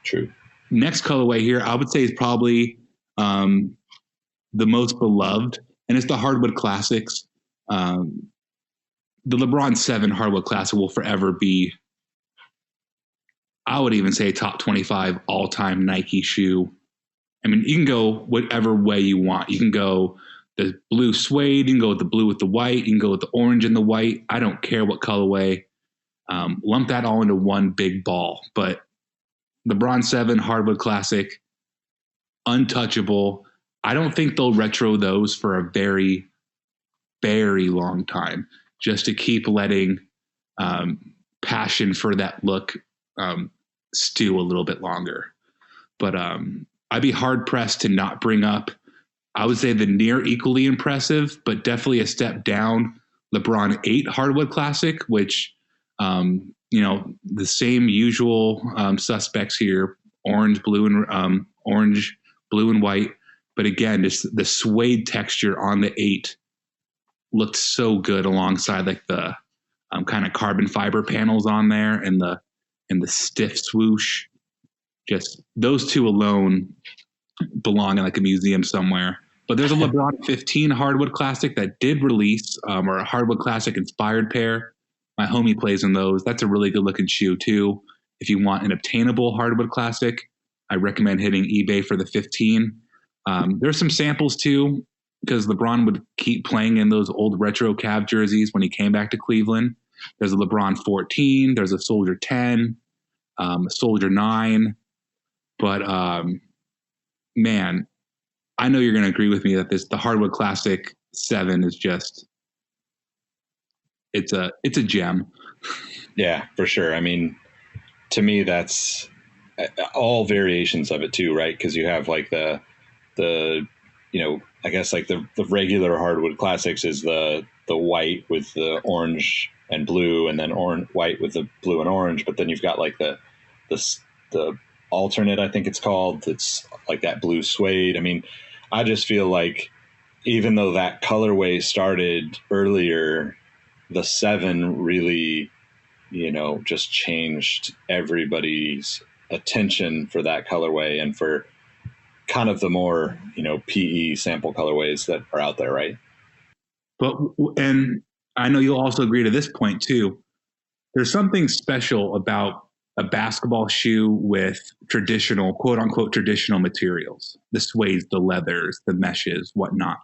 True. Next colorway here, I would say is probably the most beloved, and it's the Hardwood Classics. The LeBron 7 Hardwood Classic will forever be, I would even say, top 25 all-time Nike shoe. I mean, you can go whatever way you want. You can go the blue suede, you can go with the blue with the white, you can go with the orange and the white. I don't care what colorway. Lump that all into one big ball. But LeBron 7 Hardwood Classic, untouchable. I don't think they'll retro those for a very, very long time, just to keep letting passion for that look stew a little bit longer. But I'd be hard pressed to not bring up, I would say, the near equally impressive, but definitely a step down, LeBron 8 Hardwood Classic, which, the same usual suspects here, orange, blue, and white. But again, just the suede texture on the 8 looked so good alongside like the kind of carbon fiber panels on there and the stiff swoosh. Just those two alone belong in like a museum somewhere. But there's a LeBron 15 Hardwood Classic that did release, or a Hardwood Classic inspired pair. My homie plays in those. That's a really good looking shoe too. If you want an obtainable Hardwood Classic, I recommend hitting eBay for the 15. There's some samples too, because LeBron would keep playing in those old retro Cavs jerseys when he came back to Cleveland. There's a LeBron 14. There's a Soldier 10, a Soldier 9. But man, I know you're going to agree with me that the Hardwood Classic 7 is just, it's a gem. Yeah, for sure. I mean, to me, that's all variations of it too, right? Because you have like the I guess like the regular Hardwood Classics is the white with the orange and blue, and then white with the blue and orange. But then you've got like the alternate, I think it's called. It's like that blue suede. I mean, I just feel like even though that colorway started earlier, the 7 really, just changed everybody's attention for that colorway and for kind of the more, PE sample colorways that are out there, right? And I know you'll also agree to this point too. There's something special about a basketball shoe with traditional, quote unquote, traditional materials, the suedes, the leathers, the meshes, whatnot.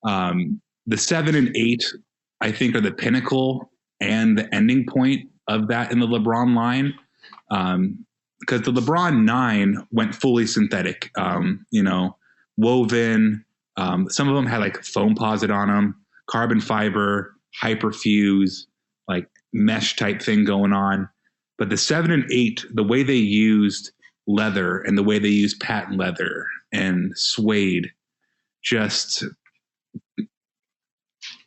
The 7 and 8, I think, are the pinnacle and the ending point of that in the LeBron line. Because the LeBron 9 went fully synthetic, woven. Some of them had like foam posit on them, carbon fiber, hyperfuse, like mesh type thing going on. But the 7 and 8, the way they used leather and the way they used patent leather and suede, just,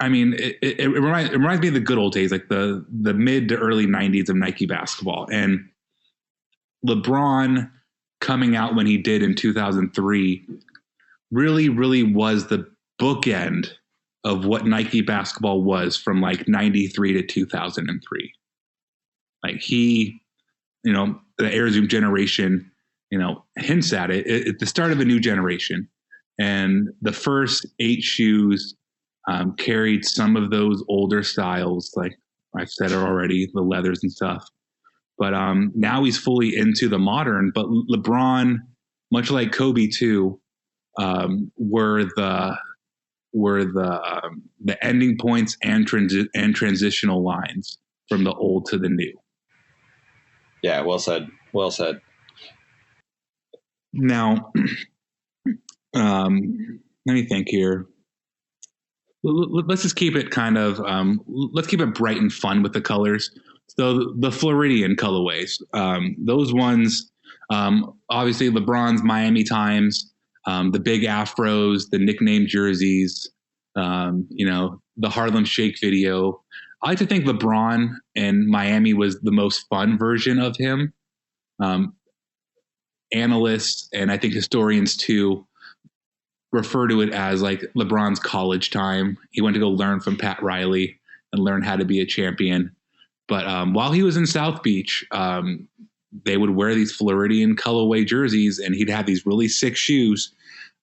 I mean, it reminds me of the good old days, like the mid to early 90s of Nike basketball. And LeBron coming out when he did in 2003 really, really was the bookend of what Nike basketball was from like 93 to 2003. Like he, the Air Zoom generation, hints at it. It's the start of a new generation. And the first 8 shoes carried some of those older styles, like I've said it already, the leathers and stuff. But now he's fully into the modern. But LeBron, much like Kobe too, were the ending points and transitional lines from the old to the new. Yeah, well said. Well said. Now, let me think here. Let's just keep it kind of let's keep it bright and fun with the colors. So the Floridian colorways, those ones, obviously LeBron's Miami times, the big afros, the nickname jerseys, the Harlem Shake video. I like to think LeBron in Miami was the most fun version of him. Analysts and I think historians too refer to it as like LeBron's college time. He went to go learn from Pat Riley and learn how to be a champion. But while he was in South Beach, they would wear these Floridian colorway jerseys, and he'd have these really sick shoes.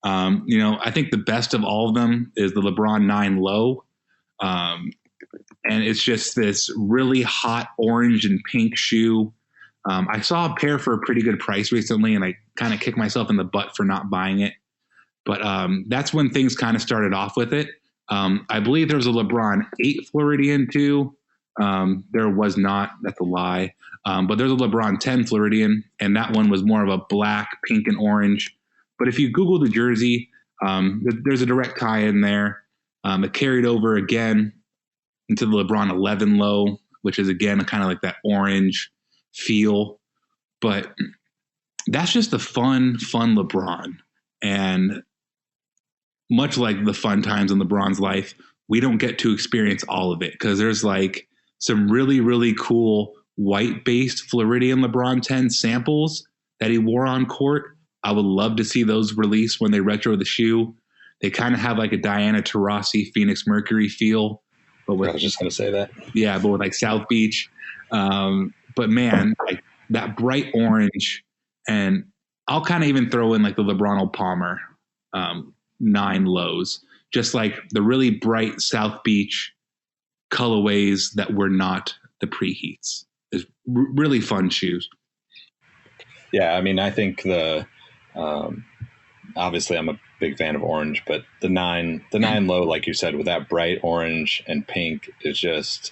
I think the best of all of them is the LeBron 9 Low. And it's just this really hot orange and pink shoe. I saw a pair for a pretty good price recently, and I kind of kicked myself in the butt for not buying it. But that's when things kind of started off with it. I believe there was a LeBron 8 Floridian too. There was not. That's a lie. But there's a LeBron 10 Floridian, and that one was more of a black, pink, and orange. But if you Google the jersey, there's a direct tie in there. It carried over again into the LeBron 11 Low, which is, again, kind of like that orange feel. But that's just the fun LeBron. And much like the fun times in LeBron's life, we don't get to experience all of it because there's like some really, really cool white-based Floridian LeBron 10 samples that he wore on court. I would love to see those released when they retro the shoe. They kind of have like a Diana Taurasi Phoenix Mercury feel. But with, I was just going to say that. Yeah, but with like South Beach. But man, like that bright orange, and I'll kind of even throw in like the LeBron Palmer 9 Lows, just like the really bright South Beach colorways that were not the preheats. It's really fun shoes. Yeah, I mean, I think obviously I'm a big fan of orange, but the 9 Low, like you said, with that bright orange and pink is just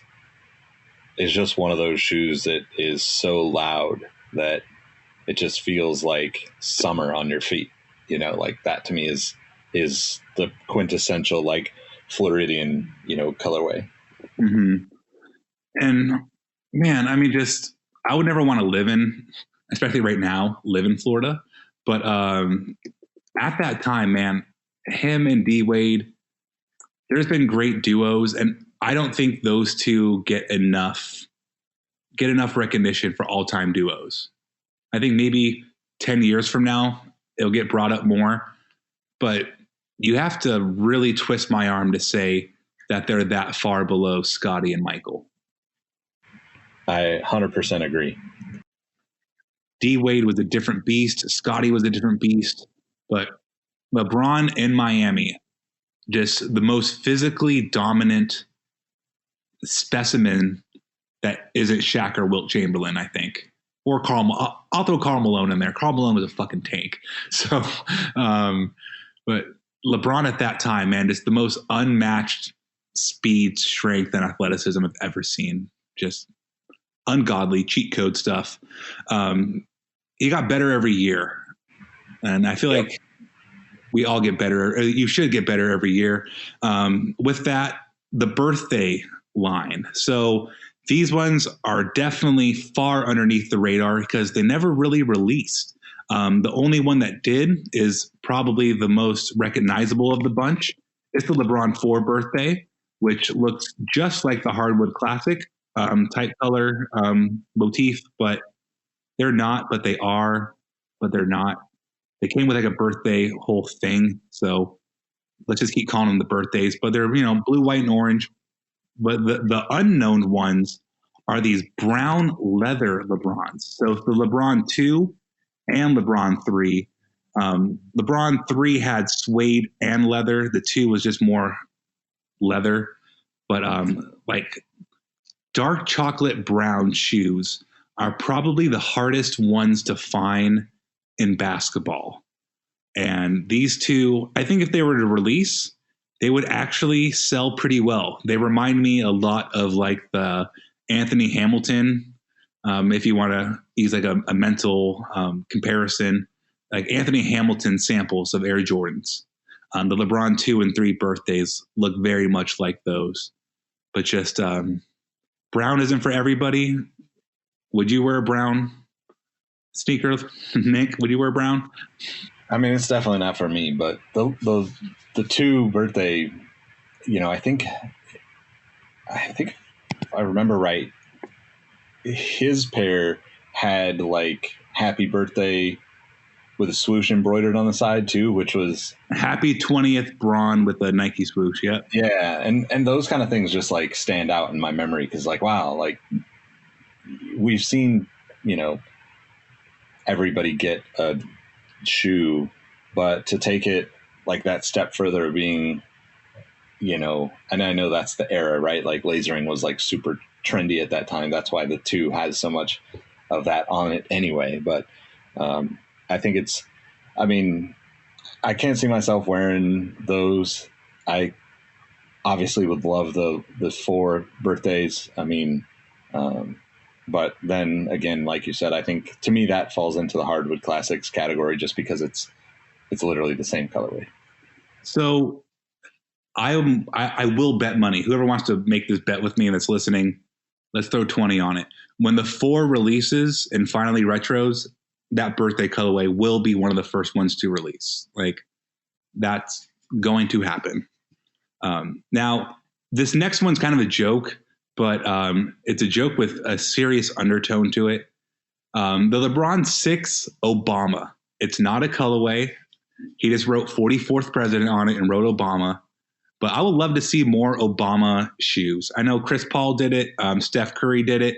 one of those shoes that is so loud that it just feels like summer on your feet. Like that to me is the quintessential like Floridian, colorway. Mm-hmm. And man, I mean, I would never want to live especially right now, live in Florida. But at that time, man, him and D Wade, there's been great duos, and I don't think those two get enough recognition for all-time duos. I think maybe 10 years from now, it'll get brought up more. But you have to really twist my arm to say that they're that far below Scottie and Michael. I 100% agree. D Wade was a different beast. Scottie was a different beast. But LeBron in Miami, just the most physically dominant specimen that isn't Shaq or Wilt Chamberlain, I think. Or Karl. I'll throw Karl Malone in there. Karl Malone was a fucking tank. So, but LeBron at that time, man, just the most unmatched speed, strength, and athleticism I've ever seen. Just ungodly cheat code stuff. He got better every year. And I feel like we all get better. Or you should get better every year. With that, the birthday line. So these ones are definitely far underneath the radar because they never really released. The only one that did is probably the most recognizable of the bunch. It's the LeBron 4 birthday, which looks just like the Hardwood Classic type color motif, but they're not, but they are, but they're not. They came with like a birthday whole thing. So let's just keep calling them the birthdays, but they're, blue, white, and orange. But the unknown ones are these brown leather LeBrons. So the LeBron 2 and LeBron 3. LeBron 3 had suede and leather. The 2 was just more leather. But like dark chocolate brown shoes are probably the hardest ones to find in basketball. And these two, I think if they were to release, they would actually sell pretty well. They remind me a lot of like the Anthony Hamilton, if you want to use like a mental comparison. like Anthony Hamilton samples of Air Jordans. The LeBron 2 and 3 birthdays look very much like those. But just brown isn't for everybody. Would you wear a brown sneaker, Nick? Would you wear brown? I mean, it's definitely not for me, but the 2 birthday, I think if I remember right, his pair had like happy birthday with a swoosh embroidered on the side too, which was happy 20th Braun with a Nike swoosh. Yep. Yeah. And those kind of things just like stand out in my memory. Cause like, wow, like we've seen, everybody get a shoe, but to take it like that step further being, and I know that's the era, right? Like lasering was like super trendy at that time. That's why the 2 has so much of that on it anyway. But, I think I can't see myself wearing those. I obviously would love the 4 birthdays. I mean, but then again, like you said, I think to me that falls into the hardwood classics category just because it's literally the same colorway. So I will bet money. Whoever wants to make this bet with me and that's listening, let's throw 20 on it. When the 4 releases and finally retros, that birthday colorway will be one of the first ones to release. Like that's going to happen. Now this next one's kind of a joke, but it's a joke with a serious undertone to it. The LeBron 6 Obama. It's not a colorway. He just wrote 44th president on it and wrote Obama. But I would love to see more Obama shoes. I know Chris Paul did it. Steph Curry did it.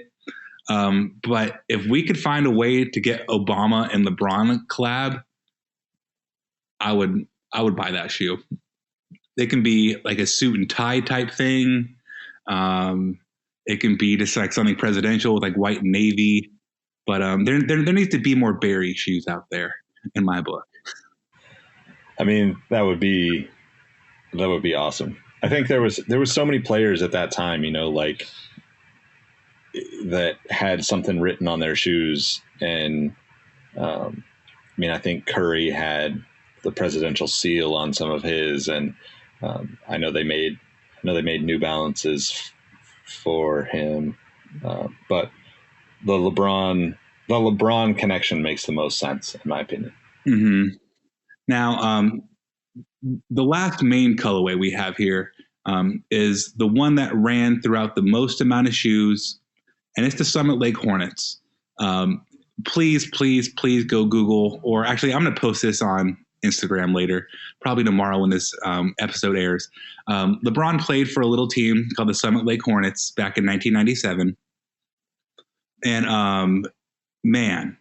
But if we could find a way to get Obama and LeBron collab, I would buy that shoe. They can be like a suit and tie type thing. It can be just like something presidential with like white and navy. But there needs to be more Barry shoes out there in my book. I mean, that would be awesome. I think there was so many players at that time, like that had something written on their shoes. And I think Curry had the presidential seal on some of his, and I know they made New Balances for him. But the LeBron connection makes the most sense in my opinion. Mm-hmm. Now, the last main colorway we have here is the one that ran throughout the most amount of shoes, and it's the Summit Lake Hornets. Please go Google, or actually I'm going to post this on Instagram later, probably tomorrow when this episode airs. LeBron played for a little team called the Summit Lake Hornets back in 1997. And man,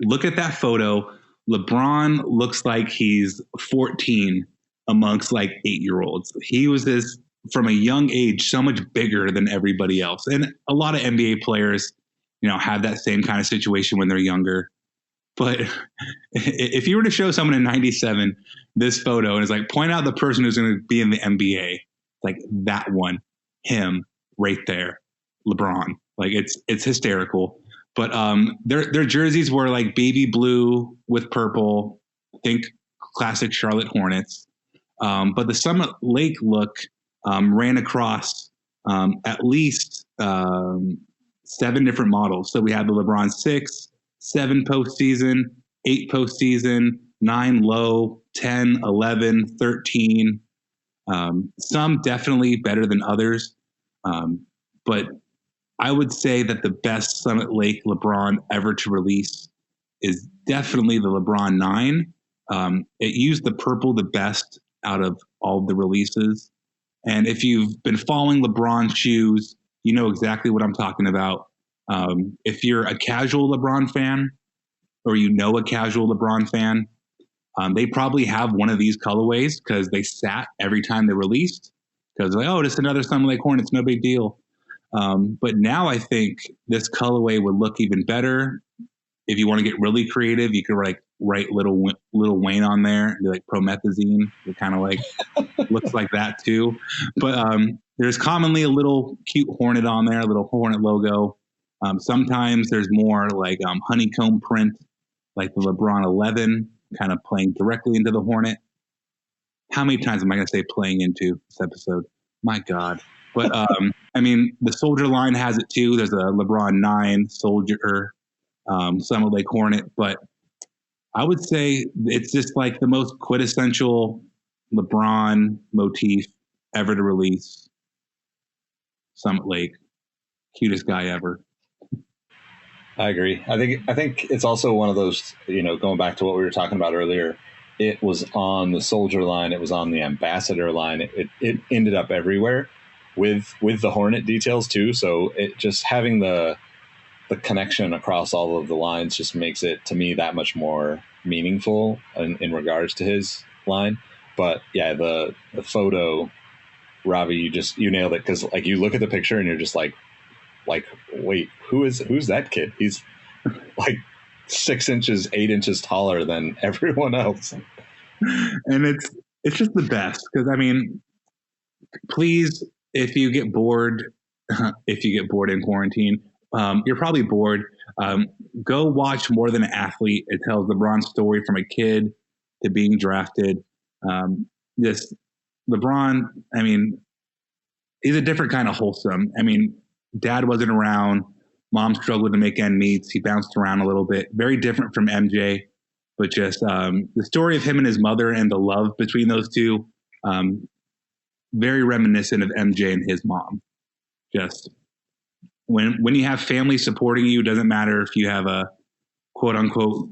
look at that photo. LeBron looks like he's 14 amongst like 8-year-olds. He was this from a young age, so much bigger than everybody else. And a lot of NBA players, have that same kind of situation when they're younger. But if you were to show someone in 97 this photo and it's like, point out the person who's going to be in the NBA, like that one, him right there, LeBron. Like it's hysterical. But their jerseys were like baby blue with purple. Think classic Charlotte Hornets. But the Summit Lake look ran across at least 7 different models. So we had the LeBron 6, 7 postseason, 8 postseason, 9 low, 10, 11, 13. Some definitely better than others. But I would say that the best Summit Lake LeBron ever to release is definitely the LeBron 9. It used the purple the best out of all the releases. And if you've been following LeBron shoes, you know exactly what I'm talking about. If you're a casual LeBron fan, or a casual LeBron fan, they probably have one of these colorways because they sat every time they released. Because like, just another Summit Lake Hornets, no big deal. But now I think this colorway would look even better. If you want to get really creative, you could write Little Wayne on there and be like promethazine. It kind of like looks like that too. But there's commonly a little cute hornet on there, a little hornet logo. Sometimes there's more like honeycomb print, like the LeBron 11. kind of playing directly into the Hornet. How many times am I going to say playing into this episode? My God. But, I mean, the Soldier line has it too. There's a LeBron 9, Soldier, Summit Lake Hornet. But I would say it's just like the most quintessential LeBron motif ever to release. Summit Lake. Cutest guy ever. I agree. I think it's also one of those, going back to what we were talking about earlier, it was on the Soldier line. It was on the Ambassador line. It ended up everywhere with the Hornet details too. So it just having the connection across all of the lines just makes it, to me, that much more meaningful in regards to his line. But yeah, the photo, Robbie, you nailed it. Because like you look at the picture and you're just like, wait, who's that kid? He's like 6 inches, 8 inches taller than everyone else. And it's just the best. Because I mean, please, if you get bored in quarantine, you're probably bored. Go watch More Than an Athlete. It tells LeBron's story from a kid to being drafted. This LeBron, I mean, he's a different kind of wholesome. I mean, dad wasn't around. Mom struggled to make ends meet. He bounced around a little bit. Very different from MJ, but just the story of him and his mother and the love between those two, very reminiscent of MJ and his mom. Just when you have family supporting you, doesn't matter if you have a quote unquote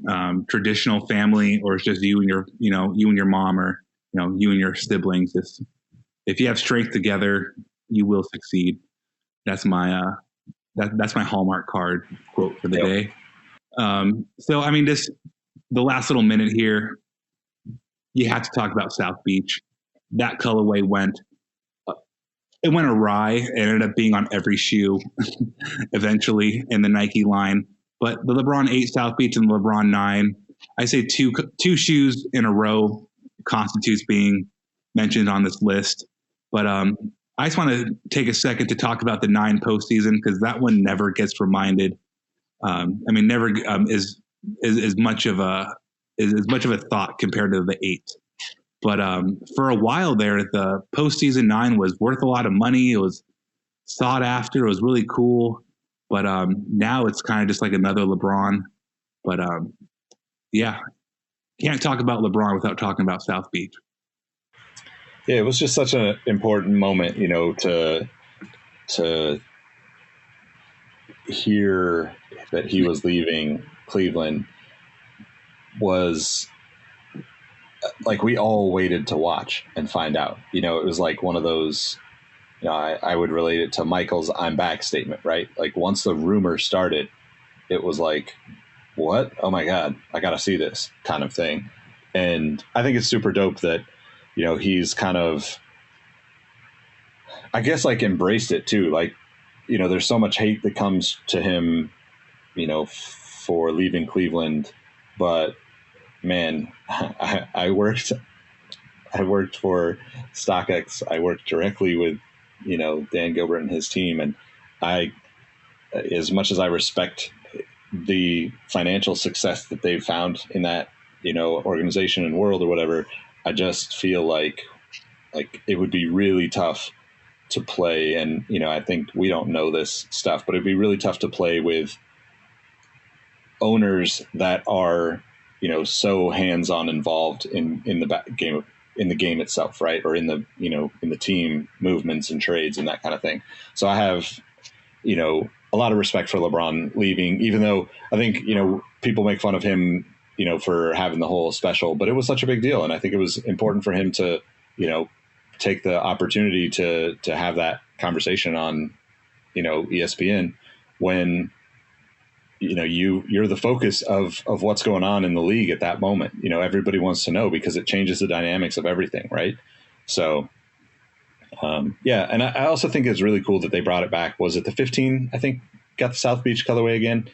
traditional family or it's just you and your mom or you and your siblings. Just, if you have strength together, you will succeed. That's my that's my Hallmark card quote for the day. So I mean, just the last little minute here, you have to talk about South Beach. That colorway went awry. It ended up being on every shoe eventually in the Nike line. But the LeBron 8 South Beach and the LeBron 9, I say two shoes in a row constitutes being mentioned on this list. But I just want to take a second to talk about the 9 postseason because that one never gets reminded. I mean, never is much of a thought compared to the 8. But for a while there, the postseason 9 was worth a lot of money. It was sought after. It was really cool. But now it's kind of just like another LeBron. But yeah, can't talk about LeBron without talking about South Beach. Yeah, it was just such an important moment, to hear that he was leaving Cleveland was like we all waited to watch and find out. It was like one of those, I would relate it to Michael's "I'm back" statement, right? Like once the rumor started, it was like, what? Oh my God, I got to see this kind of thing. And I think it's super dope that, he's kind of, I guess, like embraced it too. Like, there's so much hate that comes to him, for leaving Cleveland. But man, I worked for StockX. I worked directly with, Dan Gilbert and his team. And as much as I respect the financial success that they've found in that, organization and world or whatever, I just feel like it would be really tough to play. And, I think we don't know this stuff, but it'd be really tough to play with owners that are, so hands-on involved in the game itself, right? Or in the team movements and trades and that kind of thing. So I have, a lot of respect for LeBron leaving, even though I think, people make fun of him, for having the whole special, but it was such a big deal. And I think it was important for him to, take the opportunity to have that conversation on, ESPN when, you're the focus of what's going on in the league at that moment. Everybody wants to know because it changes the dynamics of everything. Right. So, yeah. And I also think it's really cool that they brought it back. Was it the 15? I think got the South Beach colorway again.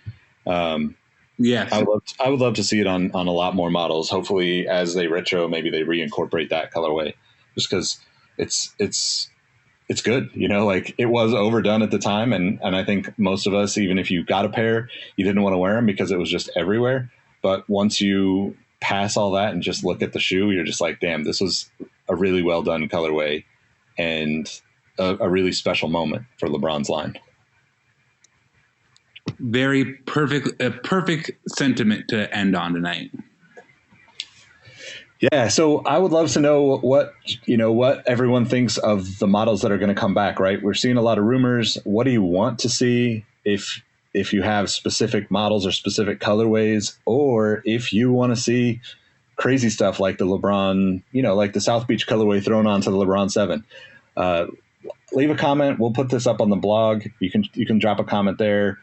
Yes. I would love to see it on a lot more models. Hopefully as they retro, maybe they reincorporate that colorway just because it's good. Like it was overdone at the time. And I think most of us, even if you got a pair, you didn't want to wear them because it was just everywhere. But once you pass all that and just look at the shoe, you're just like, damn, this was a really well done colorway and a really special moment for LeBron's line. Very perfect sentiment to end on tonight. Yeah, so I would love to know what everyone thinks of the models that are going to come back, right? We're seeing a lot of rumors. What do you want to see if you have specific models or specific colorways, or if you want to see crazy stuff like the LeBron, like the South Beach colorway thrown onto the LeBron 7. Leave a comment. We'll put this up on the blog. You can drop a comment there,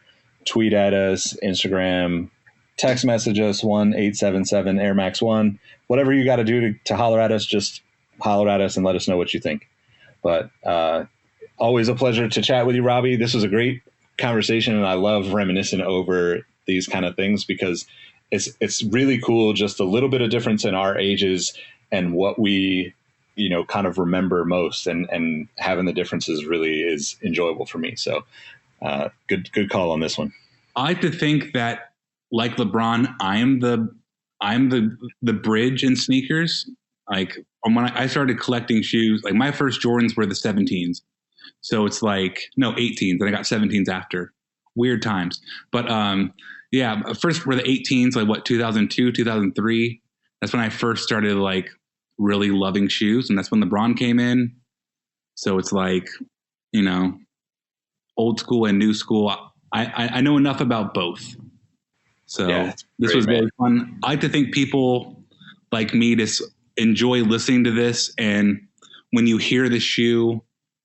tweet at us, Instagram, text message us 1-877-AirMax1. Whatever you got to do to holler at us, just holler at us and let us know what you think. But always a pleasure to chat with you, Robbie. This was a great conversation, and I love reminiscing over these kind of things because it's really cool, just a little bit of difference in our ages and what we kind of remember most, and having the differences really is enjoyable for me. So good call on this one. I like to think that, like LeBron, I am the bridge in sneakers. Like when I started collecting shoes, like my first Jordans were the 17s. So it's like, no, 18s, and I got 17s after. Weird times. But first were the 18s, like 2002, 2003. That's when I first started like really loving shoes, and that's when LeBron came in. So it's like, old school and new school. I know enough about both. So this was really fun. I like to think people like me just enjoy listening to this, and when you hear the shoe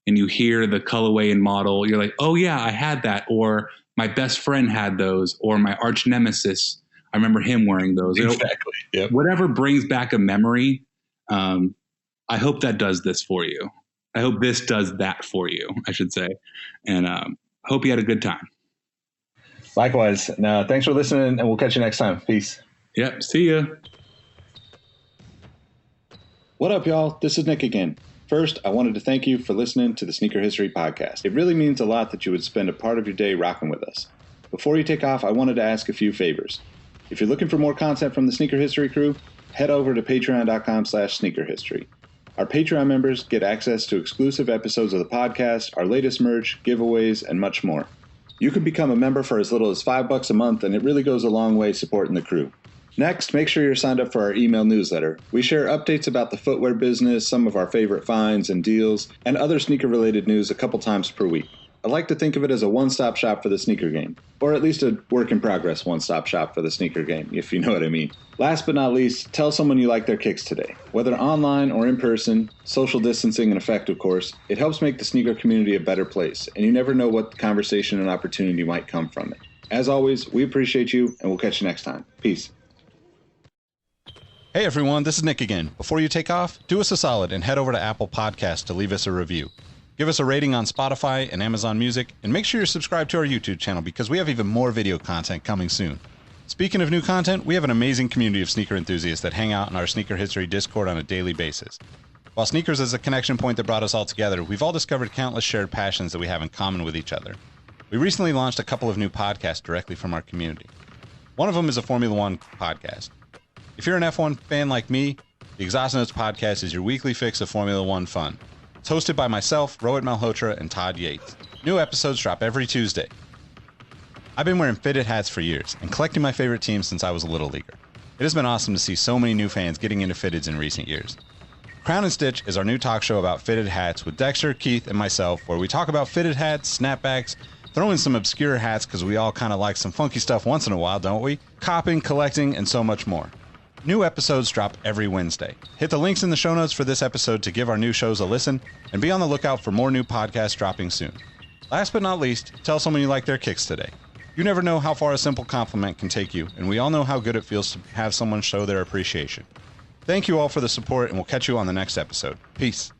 and you hear the colorway and model, you're like, oh yeah, I had that, or my best friend had those, or my arch nemesis, I remember him wearing those. Exactly. Yep. Whatever brings back a memory. I hope that does this for you. I hope this does that for you, I should say. And hope you had a good time. Likewise. Now, thanks for listening, and we'll catch you next time. Peace. Yep. See ya. What up, y'all? This is Nick again. First, I wanted to thank you for listening to the Sneaker History Podcast. It really means a lot that you would spend a part of your day rocking with us. Before you take off, I wanted to ask a few favors. If you're looking for more content from the Sneaker History crew, head over to patreon.com/sneakerhistory. Our Patreon members get access to exclusive episodes of the podcast, our latest merch, giveaways, and much more. You can become a member for as little as $5 a month, and it really goes a long way supporting the crew. Next, make sure you're signed up for our email newsletter. We share updates about the footwear business, some of our favorite finds and deals, and other sneaker-related news a couple times per week. I like to think of it as a one-stop shop for the sneaker game, or at least a work-in-progress one-stop shop for the sneaker game, if you know what I mean. Last but not least, tell someone you like their kicks today. Whether online or in person, social distancing in effect, of course, it helps make the sneaker community a better place, and you never know what conversation and opportunity might come from it. As always, we appreciate you, and we'll catch you next time. Peace. Hey everyone, this is Nick again. Before you take off, do us a solid and head over to Apple Podcasts to leave us a review. Give us a rating on Spotify and Amazon Music, and make sure you're subscribed to our YouTube channel because we have even more video content coming soon. Speaking of new content, we have an amazing community of sneaker enthusiasts that hang out in our Sneaker History Discord on a daily basis. While sneakers is a connection point that brought us all together, we've all discovered countless shared passions that we have in common with each other. We recently launched a couple of new podcasts directly from our community. One of them is a Formula One podcast. If you're an F1 fan like me, the Exhaust Notes podcast is your weekly fix of Formula One fun. It's hosted by myself, Rohit Malhotra, and Todd Yates. New episodes drop every Tuesday. I've been wearing fitted hats for years and collecting my favorite teams since I was a little leaguer. It has been awesome to see so many new fans getting into fitteds in recent years. Crown and Stitch is our new talk show about fitted hats with Dexter, Keith, and myself, where we talk about fitted hats, snapbacks, throw in some obscure hats because we all kind of like some funky stuff once in a while, don't we? Copping, collecting, and so much more. New episodes drop every Wednesday. Hit the links in the show notes for this episode to give our new shows a listen, and be on the lookout for more new podcasts dropping soon. Last but not least, tell someone you like their kicks today. You never know how far a simple compliment can take you, and we all know how good it feels to have someone show their appreciation. Thank you all for the support, and we'll catch you on the next episode. Peace.